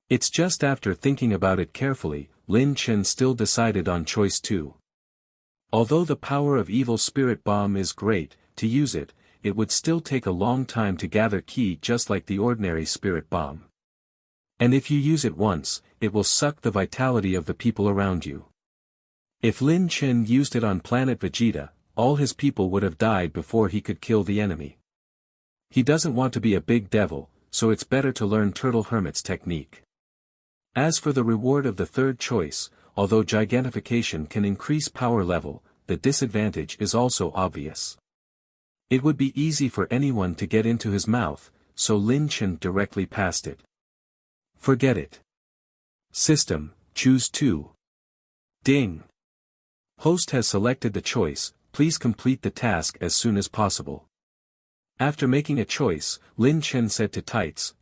It's just after thinking about it carefully, Lin Chen still decided on choice 2. Although the power of evil spirit bomb is great, to use it, it would still take a long time to gather ki just like the ordinary spirit bomb. And if you use it once, it will suck the vitality of the people around you. If Lin Chen used it on Planet Vegeta, all his people would have died before he could kill the enemy. He doesn't want to be a big devil, so it's better to learn Turtle Hermit's technique. As for the reward of the third choice, although gigantification can increase power level, the disadvantage is also obvious. It would be easy for anyone to get into his mouth, so Lin Chen directly passed it. Forget it. System, choose 2. Ding. Host has selected the choice, please complete the task as soon as possible. After making a choice, Lin Chen said to Tights,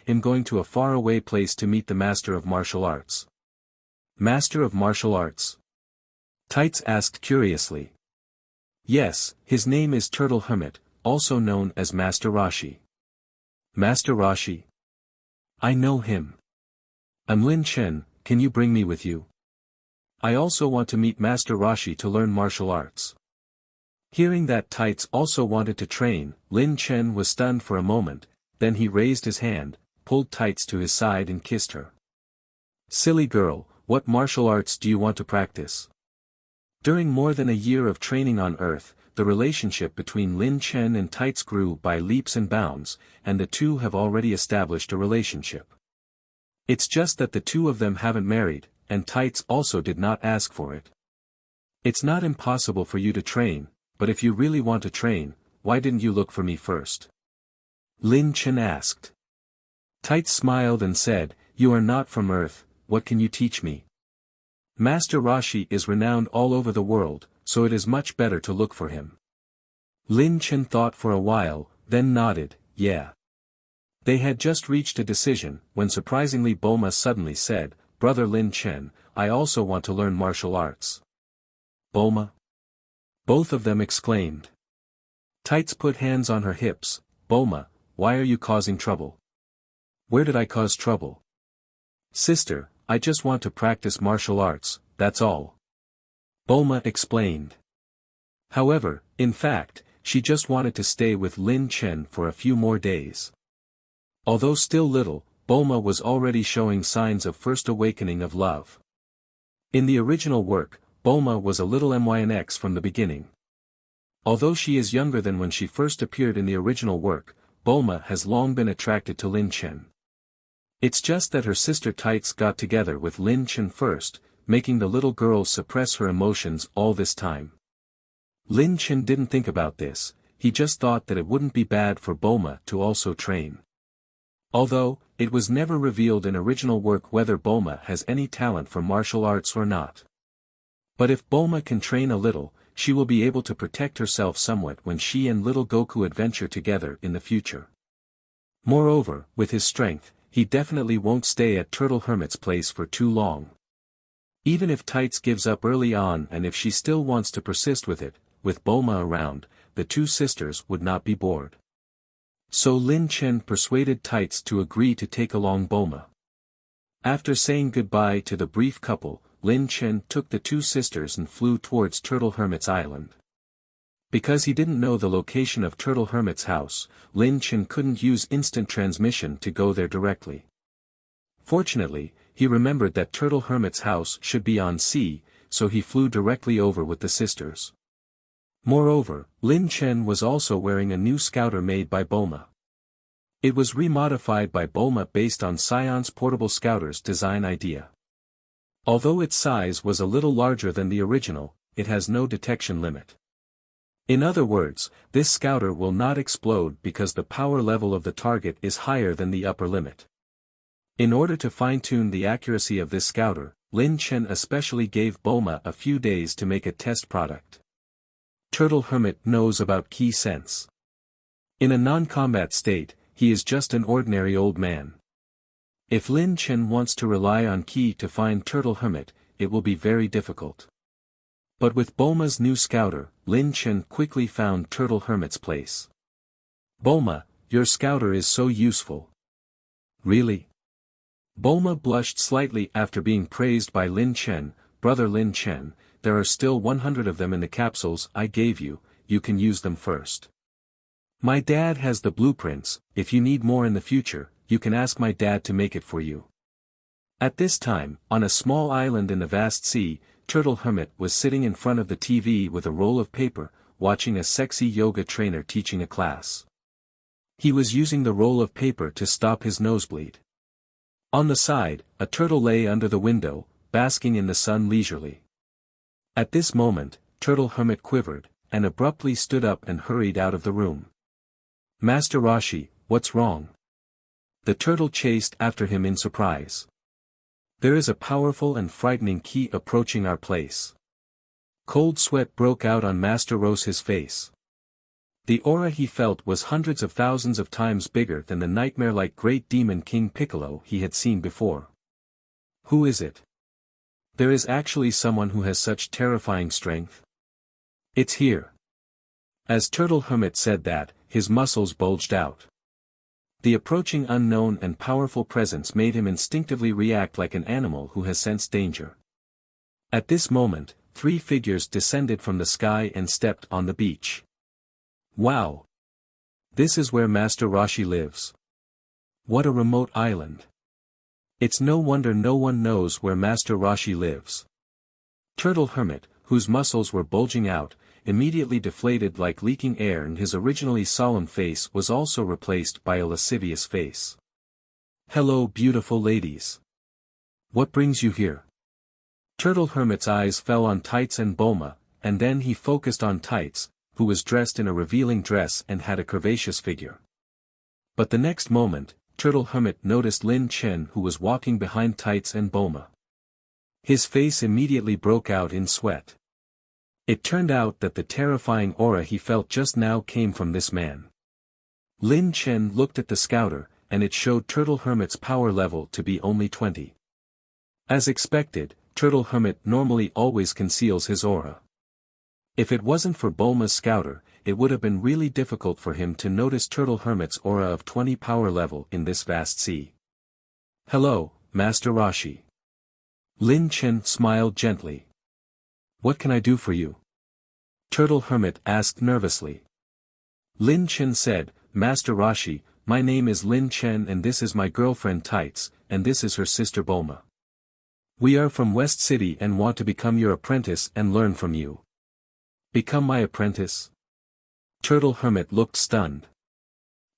I'm going to a faraway place to meet the Master of Martial Arts. Master of Martial Arts? Tights asked curiously. Yes, his name is Turtle Hermit, also known as Master Roshi. Master Roshi? I know him. I'm Lin Chen, can you bring me with you? I also want to meet Master Roshi to learn martial arts. Hearing that Tights also wanted to train, Lin Chen was stunned for a moment, then he raised his hand, pulled Tights to his side and kissed her. Silly girl, what martial arts do you want to practice? During more than a year of training on Earth, the relationship between Lin Chen and Tights grew by leaps and bounds, and the two have already established a relationship. It's just that the two of them haven't married, and Tights also did not ask for it. It's not impossible for you to train, but if you really want to train, why didn't you look for me first? Lin Chen asked. Tights smiled and said, you are not from Earth, what can you teach me? Master Roshi is renowned all over the world, so it is much better to look for him. Lin Chen thought for a while, then nodded, yeah. They had just reached a decision, when surprisingly Bulma suddenly said, Brother Lin Chen, I also want to learn martial arts. Bulma? Both of them exclaimed. Tights put hands on her hips, Bulma, why are you causing trouble? Where did I cause trouble? Sister, I just want to practice martial arts, that's all. Bulma explained. However, in fact, she just wanted to stay with Lin Chen for a few more days. Although still little, Bulma was already showing signs of first awakening of love. In the original work, Bulma was a little MYNX from the beginning. Although she is younger than when she first appeared in the original work, Bulma has long been attracted to Lin Chen. It's just that her sister Tights got together with Lin Chen first, making the little girl suppress her emotions all this time. Lin Chen didn't think about this, he just thought that it wouldn't be bad for Bulma to also train. Although, it was never revealed in original work whether Bulma has any talent for martial arts or not. But if Bulma can train a little, she will be able to protect herself somewhat when she and little Goku adventure together in the future. Moreover, with his strength, he definitely won't stay at Turtle Hermit's place for too long. Even if Tights gives up early on and if she still wants to persist with it, with Bulma around, the two sisters would not be bored. So Lin Chen persuaded Tights to agree to take along Bulma. After saying goodbye to the brief couple, Lin Chen took the two sisters and flew towards Turtle Hermit's island. Because he didn't know the location of Turtle Hermit's house, Lin Chen couldn't use instant transmission to go there directly. Fortunately, he remembered that Turtle Hermit's house should be on sea, so he flew directly over with the sisters. Moreover, Lin Chen was also wearing a new scouter made by Bulma. It was remodified by Bulma based on Saiyans portable scouter's design idea. Although its size was a little larger than the original, it has no detection limit. In other words, this scouter will not explode because the power level of the target is higher than the upper limit. In order to fine-tune the accuracy of this scouter, Lin Chen especially gave Bulma a few days to make a test product. Turtle Hermit knows about ki sense. In a non-combat state, he is just an ordinary old man. If Lin Chen wants to rely on ki to find Turtle Hermit, it will be very difficult. But with Bulma's new scouter, Lin Chen quickly found Turtle Hermit's place. Bulma, your scouter is so useful. Really? Bulma blushed slightly after being praised by Lin Chen. Brother Lin Chen, there are still 100 of them in the capsules I gave you, you can use them first. My dad has the blueprints, if you need more in the future, you can ask my dad to make it for you. At this time, on a small island in the vast sea, Turtle Hermit was sitting in front of the TV with a roll of paper, watching a sexy yoga trainer teaching a class. He was using the roll of paper to stop his nosebleed. On the side, a turtle lay under the window, basking in the sun leisurely. At this moment, Turtle Hermit quivered, and abruptly stood up and hurried out of the room. Master Roshi, what's wrong? The turtle chased after him in surprise. There is a powerful and frightening ki approaching our place. Cold sweat broke out on Master Roshi's face. The aura he felt was hundreds of thousands of times bigger than the nightmare-like great demon King Piccolo he had seen before. Who is it? There is actually someone who has such terrifying strength. It's here. As Turtle Hermit said that, his muscles bulged out. The approaching unknown and powerful presence made him instinctively react like an animal who has sensed danger. At this moment, 3 figures descended from the sky and stepped on the beach. Wow! This is where Master Roshi lives. What a remote island. It's no wonder no one knows where Master Roshi lives. Turtle Hermit, whose muscles were bulging out, immediately deflated like leaking air, and his originally solemn face was also replaced by a lascivious face. Hello beautiful ladies. What brings you here? Turtle Hermit's eyes fell on Tights and Bulma, and then he focused on Tights, who was dressed in a revealing dress and had a curvaceous figure. But the next moment, Turtle Hermit noticed Lin Chen, who was walking behind Tights and Bulma. His face immediately broke out in sweat. It turned out that the terrifying aura he felt just now came from this man. Lin Chen looked at the scouter, and it showed Turtle Hermit's power level to be only 20. As expected, Turtle Hermit normally always conceals his aura. If it wasn't for Bulma's scouter, it would have been really difficult for him to notice Turtle Hermit's aura of 20 power level in this vast sea. Hello, Master Roshi. Lin Chen smiled gently. What can I do for you? Turtle Hermit asked nervously. Lin Chen said, Master Roshi, my name is Lin Chen and this is my girlfriend Tights, and this is her sister Bulma. We are from West City and want to become your apprentice and learn from you. Become my apprentice? Turtle Hermit looked stunned.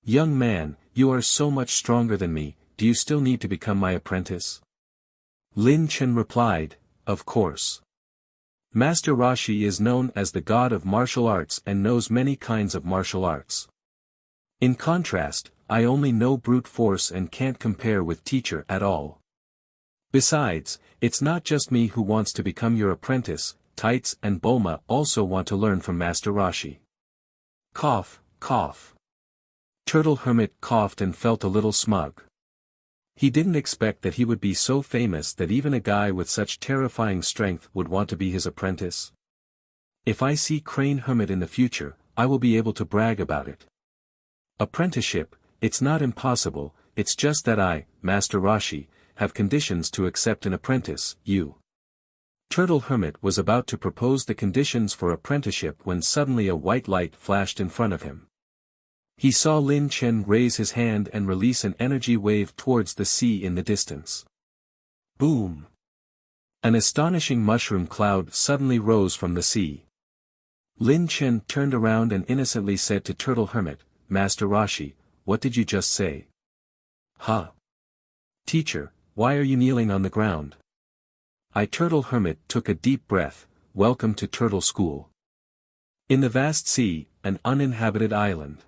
Young man, you are so much stronger than me, do you still need to become my apprentice? Lin Chen replied, of course. Master Roshi is known as the god of martial arts and knows many kinds of martial arts. In contrast, I only know brute force and can't compare with teacher at all. Besides, it's not just me who wants to become your apprentice, Tights and Bulma also want to learn from Master Roshi. Cough, cough. Turtle Hermit coughed and felt a little smug. He didn't expect that he would be so famous that even a guy with such terrifying strength would want to be his apprentice. If I see Crane Hermit in the future, I will be able to brag about it. Apprenticeship, it's not impossible, it's just that I, Master Roshi, have conditions to accept an apprentice, you. Turtle Hermit was about to propose the conditions for apprenticeship when suddenly a white light flashed in front of him. He saw Lin Chen raise his hand and release an energy wave towards the sea in the distance. Boom! An astonishing mushroom cloud suddenly rose from the sea. Lin Chen turned around and innocently said to Turtle Hermit, "Master Roshi, what did you just say?" "Huh? Teacher, why are you kneeling on the ground?" Turtle Hermit took a deep breath. "Welcome to Turtle School. In the vast sea, an uninhabited island.